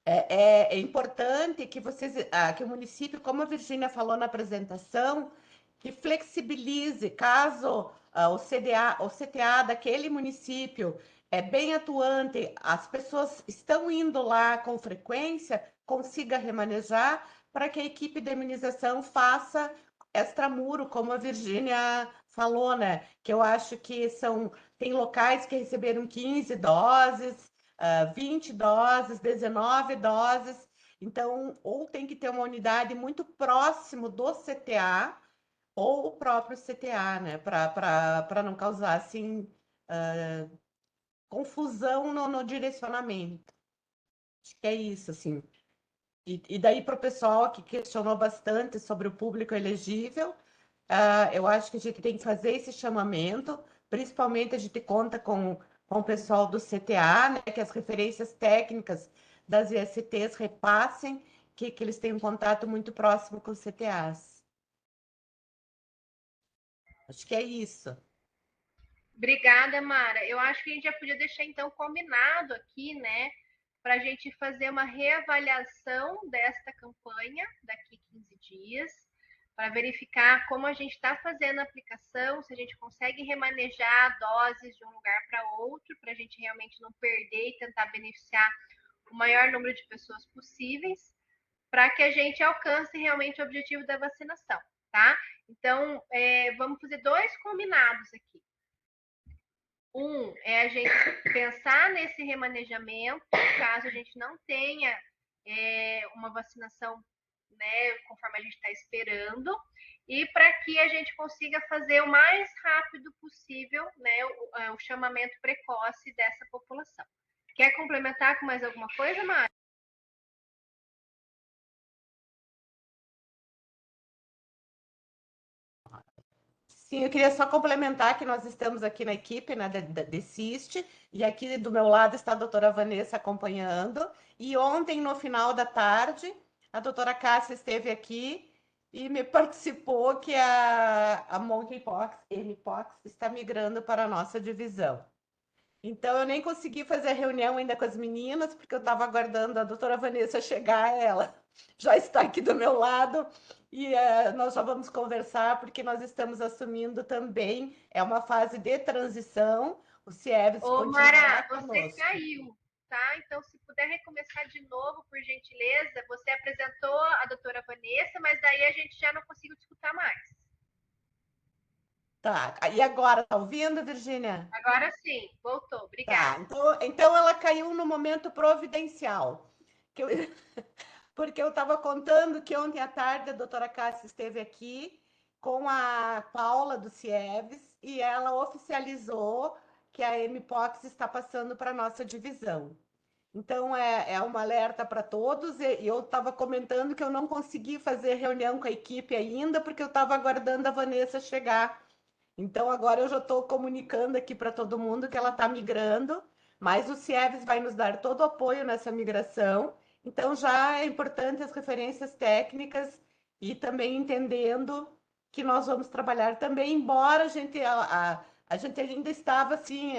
Speaker 5: é importante que que o município, como a Virgínia falou na apresentação, que flexibilize, caso o CTA daquele município é bem atuante, as pessoas estão indo lá com frequência, consiga remanejar para que a equipe de imunização faça extramuro, como a Virgínia falou, né? Que eu acho que tem locais que receberam 15 doses, 20 doses, 19 doses. Então, ou tem que ter uma unidade muito próximo do CTA, ou o próprio CTA, né? Para não causar, assim, confusão no direcionamento. Acho que é isso, assim. E daí, para o pessoal que questionou bastante sobre o público elegível, eu acho que a gente tem que fazer esse chamamento, principalmente a gente conta com o pessoal do CTA, né, que as referências técnicas das ISTs repassem, que eles têm um contato muito próximo com os CTAs. Acho que é isso.
Speaker 2: Obrigada, Mara. Eu acho que a gente já podia deixar, então, combinado aqui, né, para a gente fazer uma reavaliação desta campanha daqui 15 dias, para verificar como a gente está fazendo a aplicação, se a gente consegue remanejar doses de um lugar para outro, para a gente realmente não perder e tentar beneficiar o maior número de pessoas possíveis, para que a gente alcance realmente o objetivo da vacinação, tá? Então, vamos fazer dois combinados aqui. Um é a gente pensar nesse remanejamento, caso a gente não tenha uma vacinação, né, conforme a gente está esperando, e para que a gente consiga fazer o mais rápido possível, né, o chamamento precoce dessa população. Quer complementar com mais alguma coisa, Mari?
Speaker 5: Sim, eu queria só complementar que nós estamos aqui na equipe, né, de CIST, e aqui do meu lado está a doutora Vanessa acompanhando, e ontem, no final da tarde, a doutora Cássia esteve aqui e me participou que a Monkeypox, Mpox, está migrando para a nossa divisão. Então, eu nem consegui fazer a reunião ainda com as meninas, porque eu estava aguardando a doutora Vanessa chegar, ela já está aqui do meu lado, e nós já vamos conversar, porque nós estamos assumindo também, é uma fase de transição, o CIEVES
Speaker 2: Ô,
Speaker 5: continuará
Speaker 2: Mara, você
Speaker 5: conosco.
Speaker 2: caiu, tá? Então, se puder recomeçar de novo, por gentileza, você apresentou a doutora Vanessa, mas daí a gente já não conseguiu te escutar mais.
Speaker 5: Tá, e agora, tá ouvindo, Virgínia?
Speaker 2: Agora sim, voltou,
Speaker 5: Tá,
Speaker 2: obrigada.
Speaker 5: então ela caiu no momento providencial. Que eu, porque eu estava contando que ontem à tarde a doutora Cássia esteve aqui com a Paula do CIEVES e ela oficializou que a MPOX está passando para a nossa divisão. Então, é um alerta para todos, e eu estava comentando que eu não consegui fazer reunião com a equipe ainda, porque eu estava aguardando a Vanessa chegar. Então, agora eu já estou comunicando aqui para todo mundo que ela está migrando, mas o CIEVES vai nos dar todo o apoio nessa migração. Então, já é importante as referências técnicas e também entendendo que nós vamos trabalhar também, embora a gente ainda estava assim,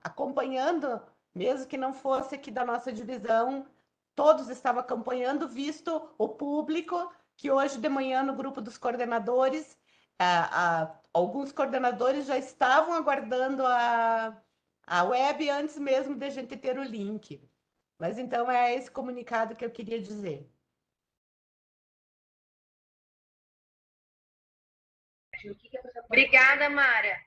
Speaker 5: acompanhando, mesmo que não fosse aqui da nossa divisão, todos estavam acompanhando, visto o público, que hoje de manhã no grupo dos coordenadores, alguns coordenadores já estavam aguardando a web antes mesmo de a gente ter o link. Mas então é esse comunicado que eu queria dizer.
Speaker 2: Obrigada, Mara.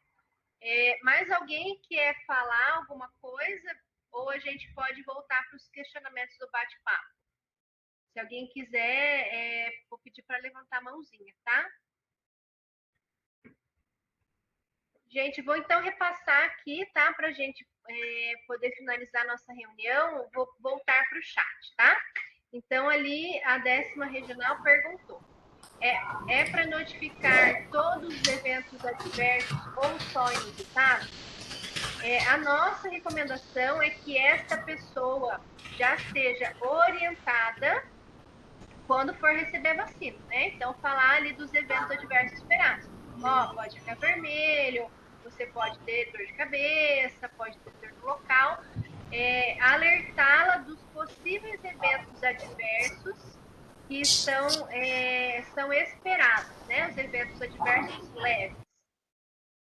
Speaker 2: Mais alguém quer falar alguma coisa? Ou a gente pode voltar para os questionamentos do bate-papo? Se alguém quiser, vou pedir para levantar a mãozinha, tá? Gente, vou então repassar aqui, tá? Para a gente poder finalizar nossa reunião. Vou voltar para o chat, tá? Então, ali, a 10ª regional perguntou. É para notificar todos os eventos adversos ou só inusitados? A nossa recomendação é que esta pessoa já seja orientada quando for receber a vacina, né? Então, falar ali dos eventos adversos esperados. Pode ficar vermelho, você pode ter dor de cabeça, pode ter dor no local. Alertá-la dos possíveis eventos adversos que são esperados, né? Os eventos adversos leves.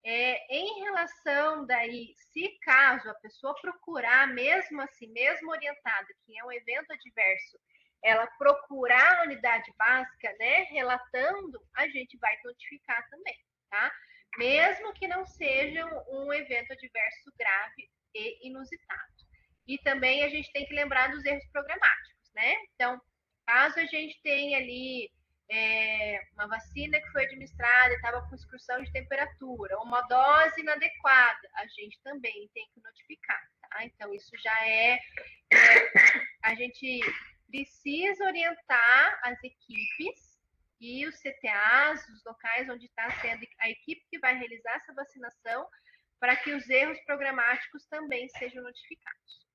Speaker 2: Em relação daí, se caso a pessoa procurar, mesmo assim, mesmo orientada, que é um evento adverso, ela procurar a unidade básica, né, relatando, a gente vai notificar também, tá? Mesmo que não seja um evento adverso grave e inusitado. E também a gente tem que lembrar dos erros programáticos, né? Então, caso a gente tenha ali uma vacina que foi administrada e estava com excursão de temperatura, uma dose inadequada, a gente também tem que notificar, tá? Então, isso já a gente precisa orientar as equipes e os CTAs, os locais onde está sendo a equipe que vai realizar essa vacinação, para que os erros programáticos também sejam notificados.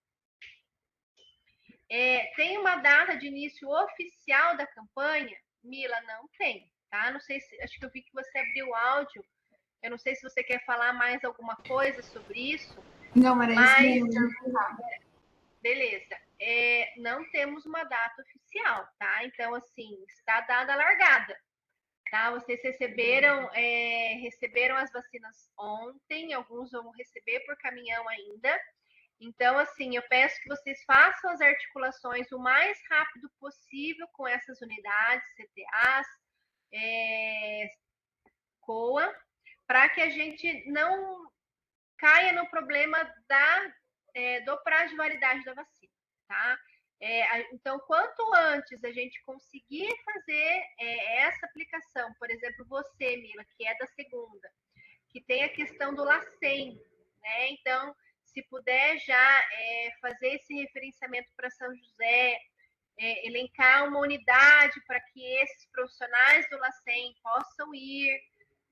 Speaker 2: Tem uma data de início oficial da campanha? Mila, não tem, tá? Não sei se, acho que eu vi que você abriu o áudio. Eu não sei se você quer falar mais alguma coisa sobre isso.
Speaker 3: Não, era isso mesmo.
Speaker 2: Beleza. Não temos uma data oficial, tá? Então, assim, está dada a largada, tá? Vocês receberam as vacinas ontem, alguns vão receber por caminhão ainda. Então, assim, eu peço que vocês façam as articulações o mais rápido possível com essas unidades, CTAs, COA, para que a gente não caia no problema do prazo de validade da vacina, tá? Então, quanto antes a gente conseguir fazer essa aplicação, por exemplo, você, Mila, que é da segunda, que tem a questão do LACEN, né? Então, se puder já fazer esse referenciamento para São José, elencar uma unidade para que esses profissionais do LACEN possam ir,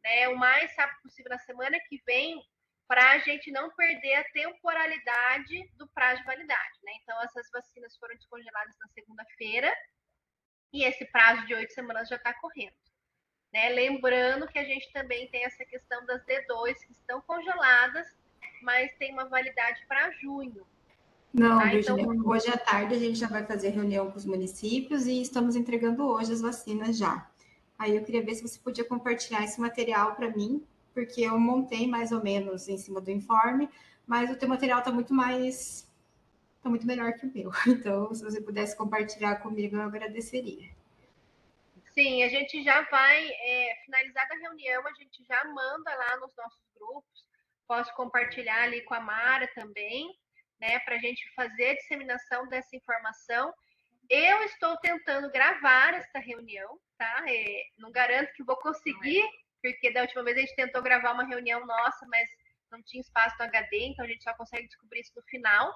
Speaker 2: né, o mais rápido possível na semana que vem, para a gente não perder a temporalidade do prazo de validade, né? Então, essas vacinas foram descongeladas na segunda-feira e esse prazo de 8 semanas já está correndo. Né? Lembrando que a gente também tem essa questão das D2 que estão congeladas mas tem uma validade para junho.
Speaker 3: Não,
Speaker 2: Tá?
Speaker 3: Virginia,
Speaker 2: Então,
Speaker 3: hoje à tarde a gente já vai fazer reunião com os municípios e estamos entregando hoje as vacinas já. Aí eu queria ver se você podia compartilhar esse material para mim, porque eu montei mais ou menos em cima do informe, mas o teu material está muito melhor que o meu. Então, se você pudesse compartilhar comigo, eu agradeceria.
Speaker 2: sim, a gente já vai, finalizada a reunião, a gente já manda lá nos nossos grupos, posso compartilhar ali com a Mara também, né, para a gente fazer a disseminação dessa informação. Eu estou tentando gravar esta reunião, tá? Não garanto que vou conseguir, porque da última vez a gente tentou gravar uma reunião nossa, mas não tinha espaço no HD, então a gente só consegue descobrir isso no final.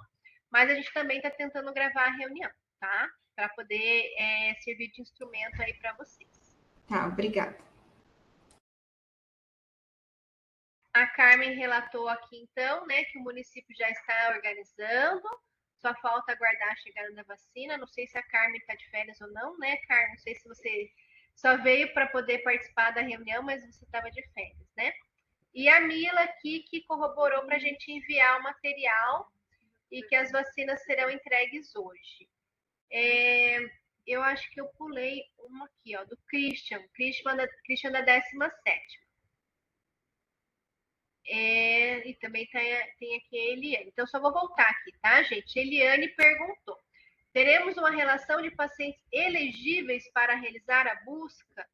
Speaker 2: Mas a gente também está tentando gravar a reunião, tá? Para poder servir de instrumento aí para vocês.
Speaker 3: Tá, obrigada.
Speaker 2: A Carmen relatou aqui, então, né, que o município já está organizando, só falta aguardar a chegada da vacina. Não sei se a Carmen está de férias ou não, né, Carmen? Não sei se você só veio para poder participar da reunião, mas você estava de férias, né? E a Mila aqui, que corroborou para a gente enviar o material e que as vacinas serão entregues hoje. Eu acho que eu pulei uma aqui, ó, do Christian da 17ª. E também tem aqui a Eliane. Então, só vou voltar aqui, tá, gente? Eliane perguntou: teremos uma relação de pacientes elegíveis para realizar a busca?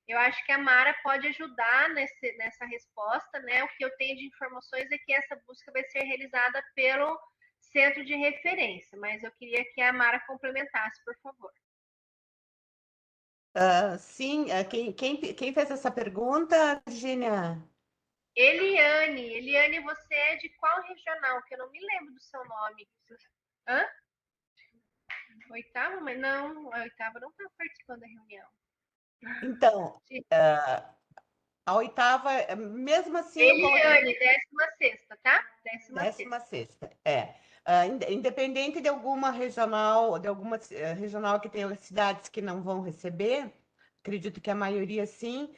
Speaker 2: Eu acho que a Mara pode ajudar nessa resposta, né? O que eu tenho de informações é que essa busca vai ser realizada pelo centro de referência, mas eu queria que a Mara complementasse, por favor.
Speaker 5: Sim, quem fez essa pergunta, Virginia?
Speaker 2: Eliane, você é de qual regional? Que eu não me lembro do seu nome. Hã? Oitava? Mas não, a oitava não está participando da reunião.
Speaker 5: Então, a oitava, mesmo assim,
Speaker 2: Eliane, 16ª, tá?
Speaker 5: 16ª, independente de alguma regional que tenha cidades que não vão receber, acredito que a maioria sim.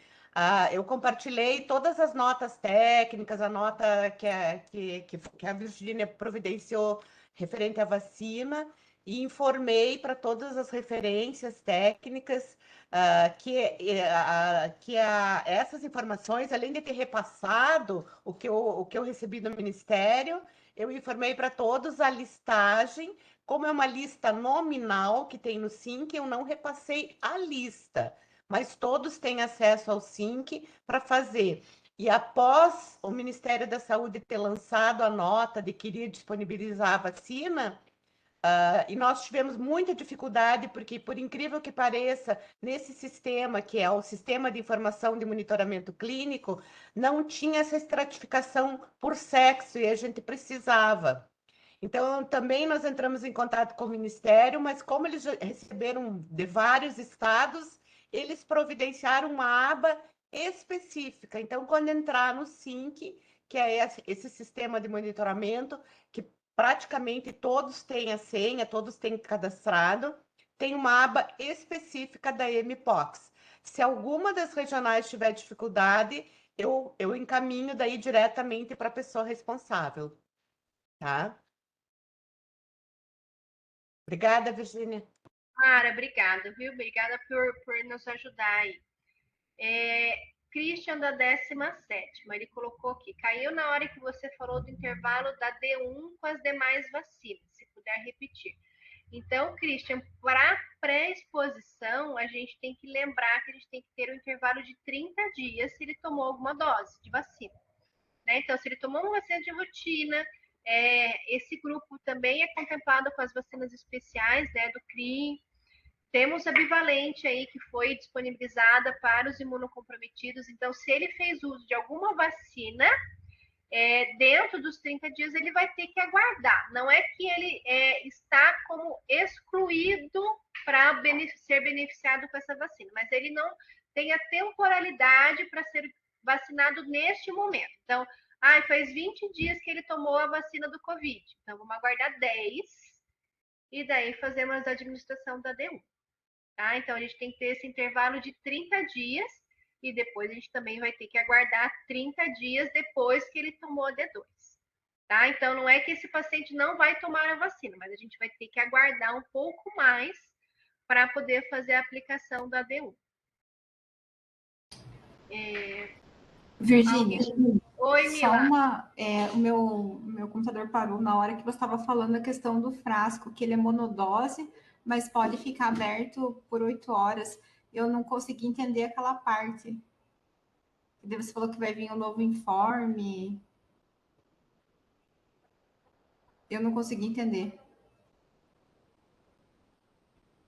Speaker 5: Eu compartilhei todas as notas técnicas, a nota que a Virgínia providenciou referente à vacina, e informei para todas as referências técnicas essas informações, além de ter repassado o que eu recebi do Ministério, eu informei para todos a listagem. Como é uma lista nominal que tem no SINC, eu não repassei a lista, mas todos têm acesso ao SINC para fazer. E após o Ministério da Saúde ter lançado a nota de que iria disponibilizar a vacina, e nós tivemos muita dificuldade, porque, por incrível que pareça, nesse sistema, que é o Sistema de Informação de Monitoramento Clínico, não tinha essa estratificação por sexo, e a gente precisava. Então, também nós entramos em contato com o Ministério, mas como eles receberam de vários estados, eles providenciaram uma aba específica. Então, quando entrar no SINC, que é esse sistema de monitoramento, que praticamente todos têm a senha, todos têm cadastrado, tem uma aba específica da Mpox. Se alguma das regionais tiver dificuldade, eu encaminho daí diretamente para a pessoa responsável, tá? Obrigada, Virgínia.
Speaker 2: Clara, obrigada, viu? Obrigada por nos ajudar aí. Christian da 17ª, ele colocou aqui, caiu na hora que você falou do intervalo da D1 com as demais vacinas, se puder repetir. Então, Christian, para pré-exposição, a gente tem que lembrar que a gente tem que ter um intervalo de 30 dias se ele tomou alguma dose de vacina. Né? Então, se ele tomou uma vacina de rotina, esse grupo também é contemplado com as vacinas especiais, né, do CRI. Temos a bivalente aí, que foi disponibilizada para os imunocomprometidos. Então, se ele fez uso de alguma vacina, dentro dos 30 dias, ele vai ter que aguardar. Não é que ele está como excluído para ser beneficiado com essa vacina, mas ele não tem a temporalidade para ser vacinado neste momento. Então, faz 20 dias que ele tomou a vacina do Covid. Então, vamos aguardar 10 e daí fazemos a administração da D1. Tá? Então, a gente tem que ter esse intervalo de 30 dias e depois a gente também vai ter que aguardar 30 dias depois que ele tomou a D2. tá? Então, não é que esse paciente não vai tomar a vacina, mas a gente vai ter que aguardar um pouco mais para poder fazer a aplicação da D1.
Speaker 3: Virgínia,
Speaker 2: Oi,
Speaker 3: só
Speaker 2: Mila.
Speaker 3: o meu computador parou na hora que você estava falando a questão do frasco, que ele é monodose, mas pode ficar aberto por 8 horas. Eu não consegui entender aquela parte. Você falou que vai vir um novo informe. Eu não consegui entender.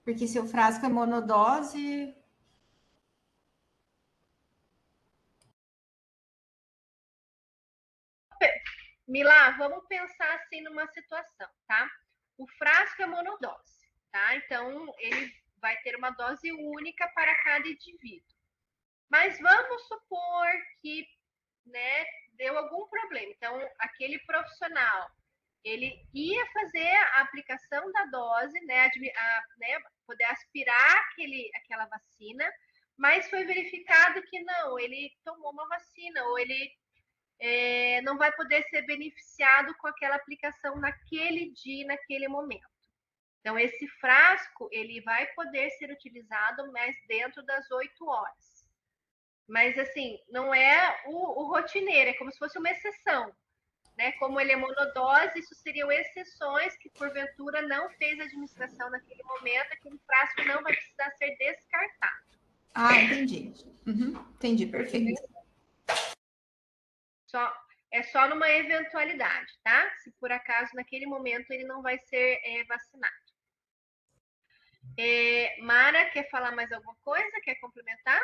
Speaker 3: Porque se o frasco é monodose.
Speaker 2: Mila, vamos pensar assim numa situação, tá? O frasco é monodose, tá? Então, ele vai ter uma dose única para cada indivíduo. Mas vamos supor que, né, deu algum problema. Então, aquele profissional, ele ia fazer a aplicação da dose, né, poder aspirar aquela vacina, mas foi verificado que não, ele tomou uma vacina, ou ele não vai poder ser beneficiado com aquela aplicação naquele dia, naquele momento. Então, esse frasco, ele vai poder ser utilizado, mas dentro das 8 horas. Mas, assim, não é o rotineiro, é como se fosse uma exceção. Né? Como ele é monodose, isso seriam exceções que, porventura, não fez a administração naquele momento, aquele frasco não vai precisar ser descartado.
Speaker 3: Ah, entendi. Entendi, perfeito.
Speaker 2: É só numa eventualidade, tá? Se por acaso naquele momento ele não vai ser vacinado. Mara, quer falar mais alguma coisa? Quer complementar?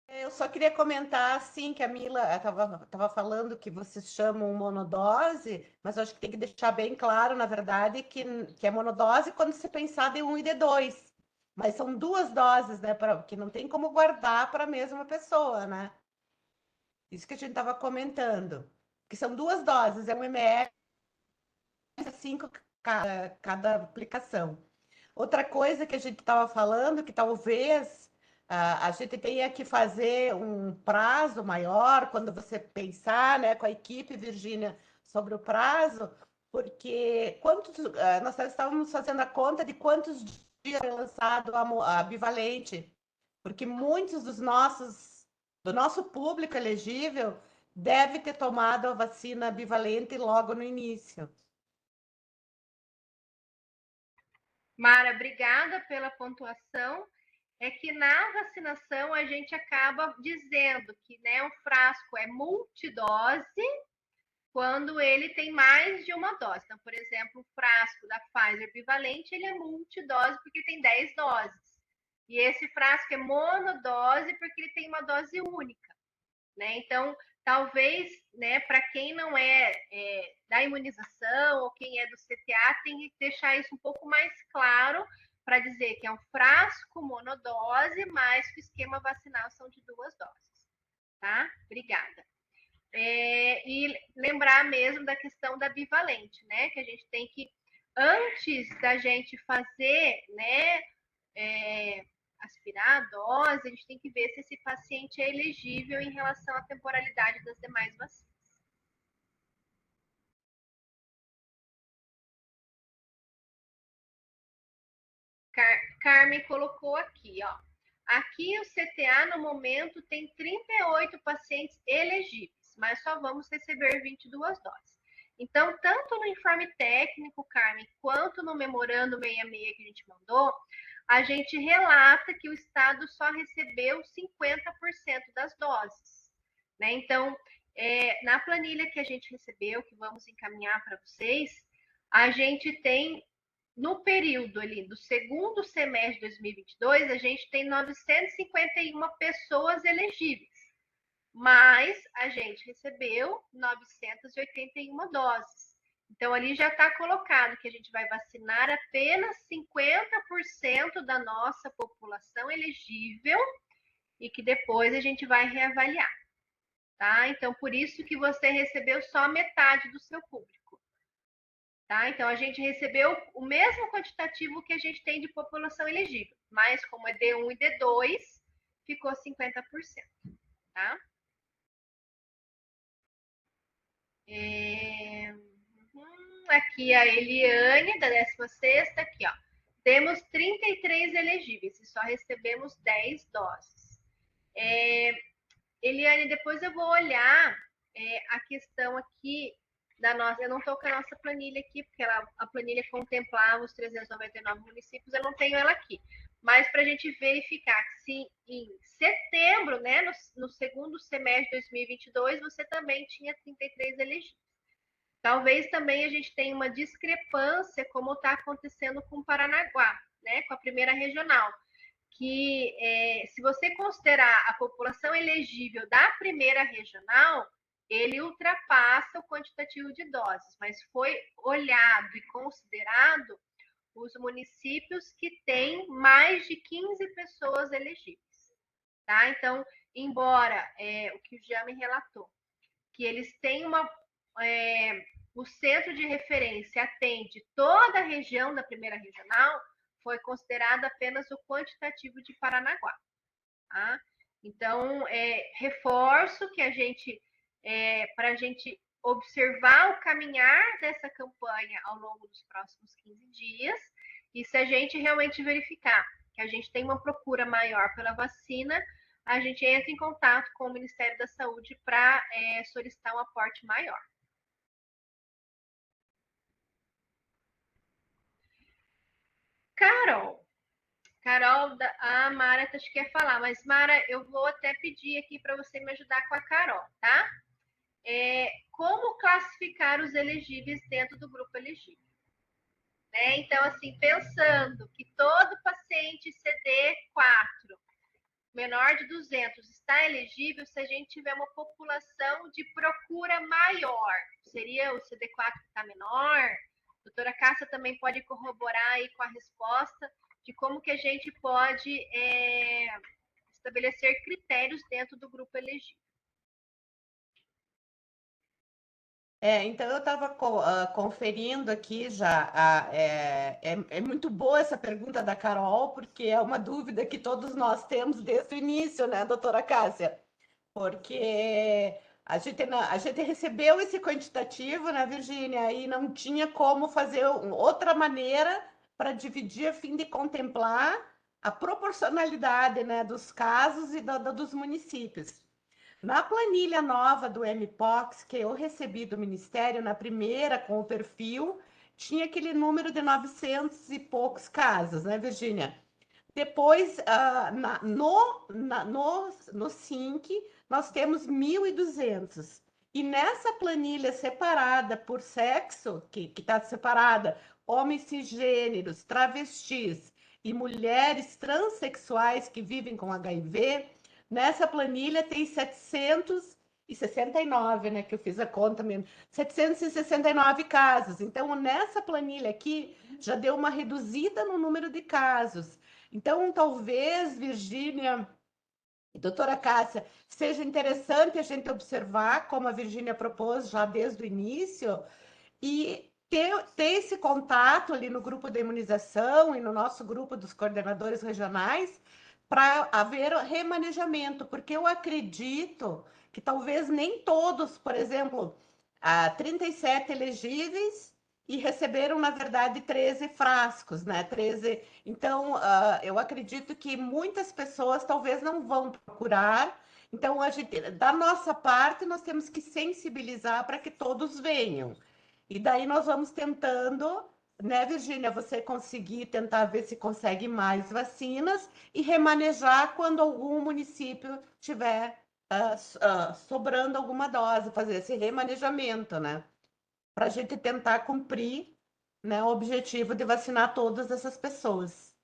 Speaker 5: Eu só queria comentar, assim, que a Mila estava falando que vocês chamam monodose, mas eu acho que tem que deixar bem claro, na verdade, que é monodose quando se pensar D1 e D2. Mas são duas doses, né? Que não tem como guardar para a mesma pessoa, né? Isso que a gente estava comentando. Que são duas doses, é 1 ml, 5 cada aplicação. Outra coisa que a gente estava falando, que talvez a gente tenha que fazer um prazo maior quando você pensar, né, com a equipe, Virgínia, sobre o prazo, porque nós estávamos fazendo a conta de quantos dias foi lançado a bivalente, porque muitos do nosso público elegível deve ter tomado a vacina bivalente logo no início.
Speaker 2: Mara, obrigada pela pontuação. É que na vacinação a gente acaba dizendo que, né, o frasco é multidose quando ele tem mais de uma dose. Então, por exemplo, o frasco da Pfizer bivalente, ele é multidose porque tem 10 doses. E esse frasco é monodose porque ele tem uma dose única, né? Então, talvez, né, para quem não é da imunização ou quem é do CTA, tem que deixar isso um pouco mais claro para dizer que é um frasco monodose, mas que o esquema vacinal são de 2 doses, tá? Obrigada. E lembrar mesmo da questão da bivalente, né? Que a gente tem que, antes da gente fazer, né, aspirar a dose, a gente tem que ver se esse paciente é elegível em relação à temporalidade das demais vacinas. Carmen colocou aqui, ó. Aqui o CTA, no momento, tem 38 pacientes elegíveis, mas só vamos receber 22 doses. Então, tanto no informe técnico, Carmen, quanto no memorando 66 que a gente mandou, a gente relata que o Estado só recebeu 50% das doses. Né? Então, na planilha que a gente recebeu, que vamos encaminhar para vocês, a gente tem, no período ali do segundo semestre de 2022, a gente tem 951 pessoas elegíveis, mas a gente recebeu 981 doses. Então, ali já está colocado que a gente vai vacinar apenas 50% da nossa população elegível e que depois a gente vai reavaliar, tá? Então, por isso que você recebeu só metade do seu público, tá? Então, a gente recebeu o mesmo quantitativo que a gente tem de população elegível, mas como é D1 e D2, ficou 50%, tá? Aqui a Eliane, da 16ª, aqui, ó. Temos 33 elegíveis e só recebemos 10 doses. Eliane, depois eu vou olhar a questão aqui da nossa. Eu não estou com a nossa planilha aqui, porque a planilha contemplava os 399 municípios, eu não tenho ela aqui. Mas para a gente verificar se em setembro, né, no segundo semestre de 2022, você também tinha 33 elegíveis. Talvez também a gente tenha uma discrepância, como está acontecendo com o Paranaguá, né, com a primeira regional, que se você considerar a população elegível da primeira regional, ele ultrapassa o quantitativo de doses, mas foi olhado e considerado os municípios que têm mais de 15 pessoas elegíveis, tá? Então, embora o que o Jean me relatou, que eles têm o centro de referência atende toda a região da primeira regional, foi considerado apenas o quantitativo de Paranaguá. Tá? Então, reforço que para a gente observar o caminhar dessa campanha ao longo dos próximos 15 dias, e se a gente realmente verificar que a gente tem uma procura maior pela vacina, a gente entra em contato com o Ministério da Saúde para solicitar um aporte maior. Carol, a Mara acho que quer falar, mas Mara, eu vou até pedir aqui para você me ajudar com a Carol, tá? Como classificar os elegíveis dentro do grupo elegível? Né? Então, assim, pensando que todo paciente CD4 menor de 200 está elegível se a gente tiver uma população de procura maior. Seria o CD4 que está menor? A doutora Cássia também pode corroborar aí com a resposta de como que a gente pode estabelecer critérios dentro do grupo elegível.
Speaker 5: Então eu estava conferindo aqui já. É muito boa essa pergunta da Carol, porque é uma dúvida que todos nós temos desde o início, né, doutora Cássia? Porque a gente recebeu esse quantitativo, né, Virgínia, e não tinha como fazer outra maneira para dividir a fim de contemplar a proporcionalidade, né, dos casos e dos municípios. Na planilha nova do MPOX, que eu recebi do Ministério, na primeira, com o perfil, tinha aquele número de 900 e poucos casos, né, Virgínia? Depois, no SINC, nós temos 1.200. E nessa planilha separada por sexo, que está separada, homens cisgêneros, travestis e mulheres transexuais que vivem com HIV, nessa planilha tem 769, né, que eu fiz a conta mesmo, 769 casos. Então, nessa planilha aqui, já deu uma reduzida no número de casos. Então, talvez, Virgínia e doutora Cássia, seja interessante a gente observar, como a Virgínia propôs já desde o início, e ter esse contato ali no grupo de imunização e no nosso grupo dos coordenadores regionais para haver remanejamento, porque eu acredito que talvez nem todos, por exemplo, 37 elegíveis e receberam, na verdade, 13 frascos, né? 13. Então, eu acredito que muitas pessoas talvez não vão procurar. Então, da nossa parte, nós temos que sensibilizar para que todos venham. E daí nós vamos tentando, né, Virgínia, você conseguir tentar ver se consegue mais vacinas e remanejar quando algum município tiver sobrando alguma dose, fazer esse remanejamento, né? Para a gente tentar cumprir, né, o objetivo de vacinar todas essas pessoas.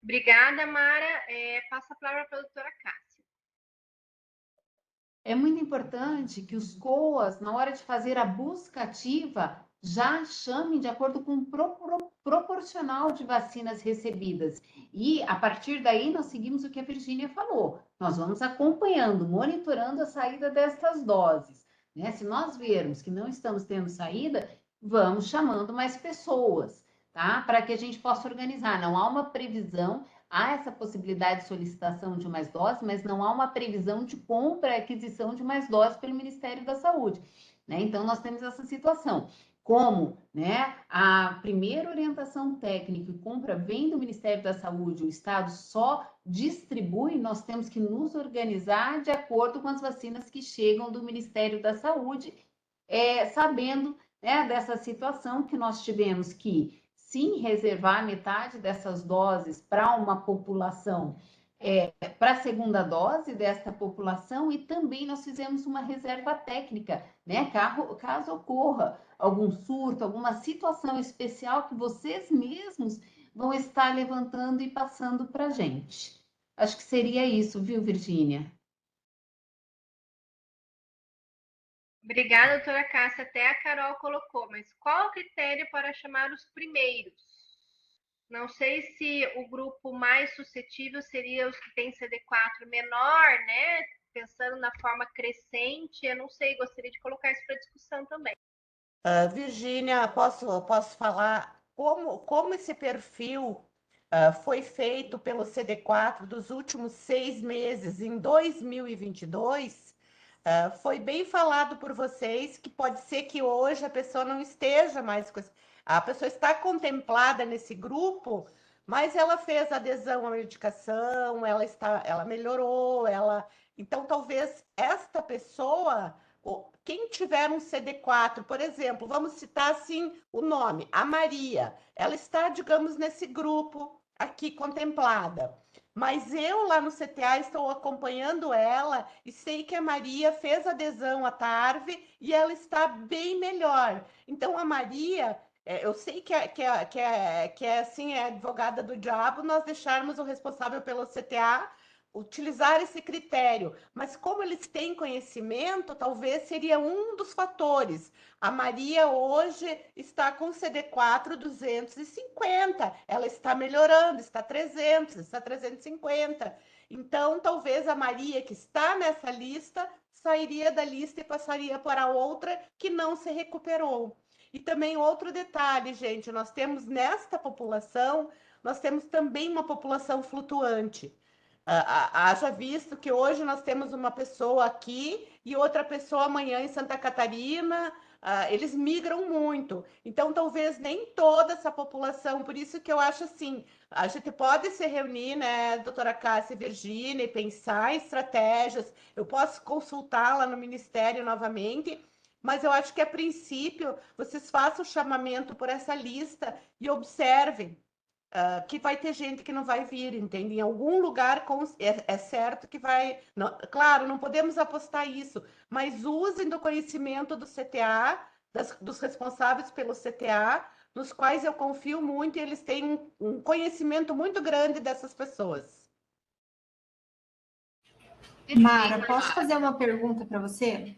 Speaker 2: Obrigada, Mara. Passa a palavra para a doutora Cássia.
Speaker 1: É muito importante que os COAs, na hora de fazer a busca ativa, já chamem de acordo com o proporcional de vacinas recebidas. E, a partir daí, nós seguimos o que a Virgínia falou. Nós vamos acompanhando, monitorando a saída destas doses. Né? Se nós vermos que não estamos tendo saída, vamos chamando mais pessoas, tá? Para que a gente possa organizar. Não há uma previsão há essa possibilidade de solicitação de mais doses, mas não há uma previsão de compra e aquisição de mais doses pelo Ministério da Saúde, né? Então, nós temos essa situação. Como, né, a primeira orientação técnica e compra vem do Ministério da Saúde, o Estado só distribui, nós temos que nos organizar de acordo com as vacinas que chegam do Ministério da Saúde, sabendo, né, dessa situação que nós tivemos que, sim, reservar metade dessas doses para uma população, para a segunda dose desta população, e também nós fizemos uma reserva técnica, né, caso ocorra algum surto, alguma situação especial que vocês mesmos vão estar levantando e passando para a gente. Acho que seria isso, viu, Virgínia?
Speaker 2: Obrigada, doutora Cássia. Até a Carol colocou, mas qual o critério para chamar os primeiros? Não sei se o grupo mais suscetível seria os que têm CD4 menor, né? Pensando na forma crescente, eu não sei, gostaria de colocar isso para discussão também.
Speaker 5: Virgínia, posso falar como esse perfil foi feito pelo CD4 dos últimos 6 meses em 2022? Foi bem falado por vocês que pode ser que hoje a pessoa não esteja mais com a pessoa está contemplada nesse grupo, mas ela fez adesão à medicação, ela melhorou, então talvez esta pessoa, quem tiver um CD4, por exemplo, vamos citar assim o nome, a Maria, ela está, digamos, nesse grupo aqui contemplada. Mas eu lá no CTA estou acompanhando ela e sei que a Maria fez adesão à TARV e ela está bem melhor. Então a Maria, eu sei que assim, é advogada do diabo nós deixarmos o responsável pelo CTA utilizar esse critério, mas como eles têm conhecimento, talvez seria um dos fatores. A Maria hoje está com CD4 250, ela está melhorando, está 300, está 350. Então, talvez a Maria que está nessa lista sairia da lista e passaria para outra que não se recuperou. E também outro detalhe, gente, nós temos nesta população, nós temos também uma população flutuante. Haja visto que hoje nós temos uma pessoa aqui e outra pessoa amanhã em Santa Catarina, eles migram muito. Então, talvez nem toda essa população, por isso que eu acho assim, a gente pode se reunir, né, doutora Cássia e Virgínia, e pensar em estratégias, eu posso consultá-la no Ministério novamente, mas eu acho que, a princípio, vocês façam o chamamento por essa lista e observem, que vai ter gente que não vai vir, entende? Em algum lugar é certo que vai. Não, claro, não podemos apostar isso, mas usem do conhecimento do CTA, dos responsáveis pelo CTA, nos quais eu confio muito e eles têm um conhecimento muito grande dessas pessoas.
Speaker 3: Mara, posso fazer uma pergunta para você?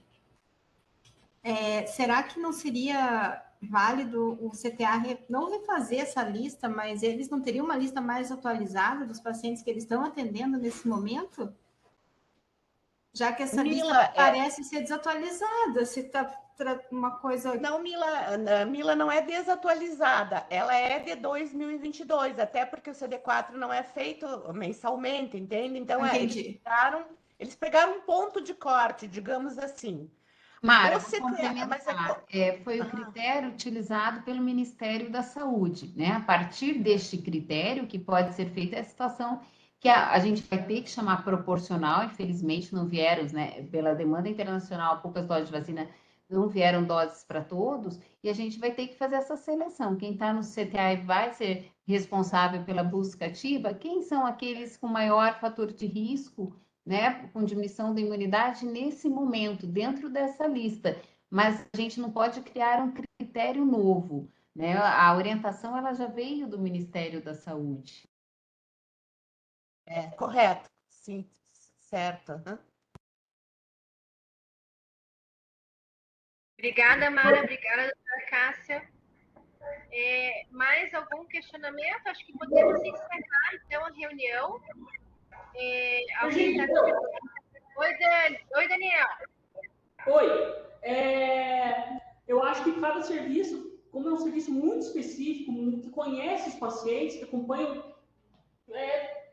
Speaker 3: Será que não seria válido o CTA não refazer essa lista, mas eles não teriam uma lista mais atualizada dos pacientes que eles estão atendendo nesse momento? Já que essa lista parece ser desatualizada, se está uma coisa...
Speaker 5: Não, Mila não é desatualizada, ela é de 2022, até porque o CD4 não é feito mensalmente, entende? Então, eles pegaram um ponto de corte, digamos assim.
Speaker 1: Mara, vou complementar. Foi o critério utilizado pelo Ministério da Saúde, né? A partir deste critério que pode ser feita a situação que a gente vai ter que chamar proporcional, infelizmente não vieram, né? Pela demanda internacional, poucas doses de vacina não vieram doses para todos, e a gente vai ter que fazer essa seleção. Quem está no CTA vai ser responsável pela busca ativa, quem são aqueles com maior fator de risco, né, com diminuição da imunidade nesse momento, dentro dessa lista. Mas a gente não pode criar um critério novo, né? A orientação ela já veio do Ministério da Saúde.
Speaker 5: Correto, sim, certo.
Speaker 2: Obrigada, Mara. Obrigada, doutora Cássia. Mais algum questionamento? Acho que podemos encerrar, então, a reunião. Alguém está... Oi, Daniel.
Speaker 6: Oi. Eu acho que cada serviço, como é um serviço muito específico, que conhece os pacientes, que acompanha,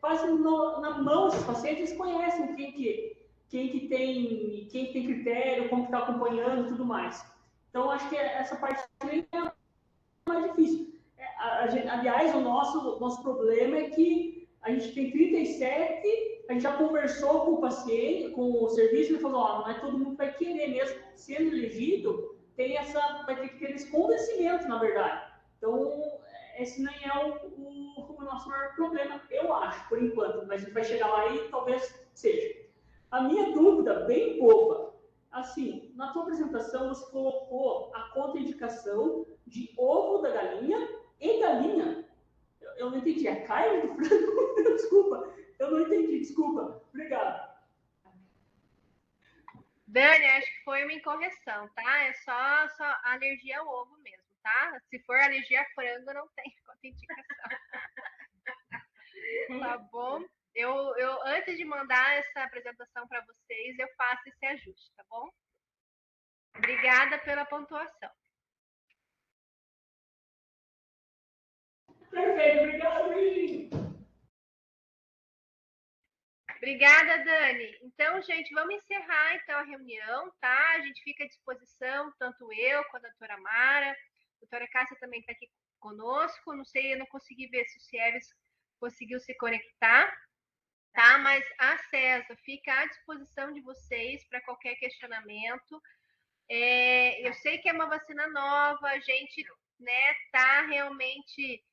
Speaker 6: fazem na mão esses pacientes, eles conhecem quem tem critério, como está acompanhando e tudo mais. Então, acho que essa parte é mais difícil. Aliás, o nosso problema é que a gente tem 37, a gente já conversou com o paciente, com o serviço, ele falou, não é todo mundo que vai querer mesmo, sendo elegido, vai ter que ter esse convencimento, na verdade. Então, esse nem é o nosso maior problema, eu acho, por enquanto, mas a gente vai chegar lá e talvez seja. A minha dúvida, bem boba, assim, na tua apresentação você colocou a contraindicação de ovo da galinha e galinha. Eu não entendi, é carne do frango? Desculpa, eu não entendi, desculpa. Obrigado.
Speaker 2: Dani, acho que foi uma incorreção, tá? É só alergia ao ovo mesmo, tá? Se for alergia a frango, não tem contraindicação. Tá bom? Eu antes de mandar essa apresentação para vocês, eu faço esse ajuste, tá bom? Obrigada pela pontuação.
Speaker 6: Perfeito, obrigado, Virginia.
Speaker 2: Obrigada, Dani. Então, gente, vamos encerrar então a reunião, tá? A gente fica à disposição, tanto eu quanto a doutora Mara. A doutora Cássia também está aqui conosco. Não sei, eu não consegui ver se o Cieves conseguiu se conectar, tá? Mas a César fica à disposição de vocês para qualquer questionamento. Eu sei que é uma vacina nova, a gente, né, tá realmente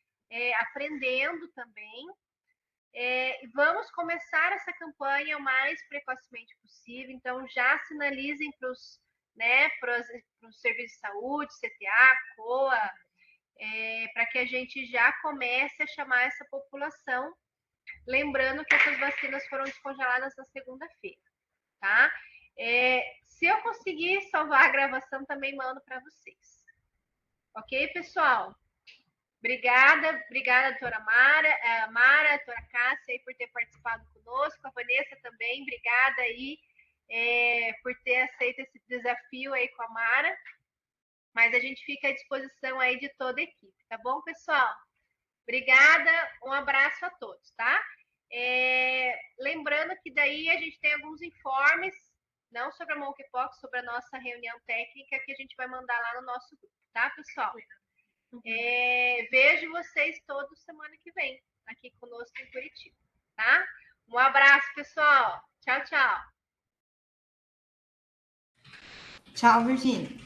Speaker 2: aprendendo também. Vamos começar essa campanha o mais precocemente possível, então já sinalizem para os serviços de saúde, CTA, COA, para que a gente já comece a chamar essa população, lembrando que essas vacinas foram descongeladas na segunda-feira, tá? Se eu conseguir salvar a gravação, também mando para vocês. Ok, pessoal? Obrigada, doutora Mara, doutora Cássia, aí, por ter participado conosco, a Vanessa também, obrigada aí por ter aceito esse desafio aí com a Mara, mas a gente fica à disposição aí de toda a equipe, tá bom, pessoal? Obrigada, um abraço a todos, tá? Lembrando que daí a gente tem alguns informes, não sobre a Monkeypox, sobre a nossa reunião técnica, que a gente vai mandar lá no nosso grupo, tá, pessoal? Vejo vocês todos semana que vem, aqui conosco em Curitiba, tá? Um abraço, pessoal. Tchau, tchau.
Speaker 3: Tchau, Virginia.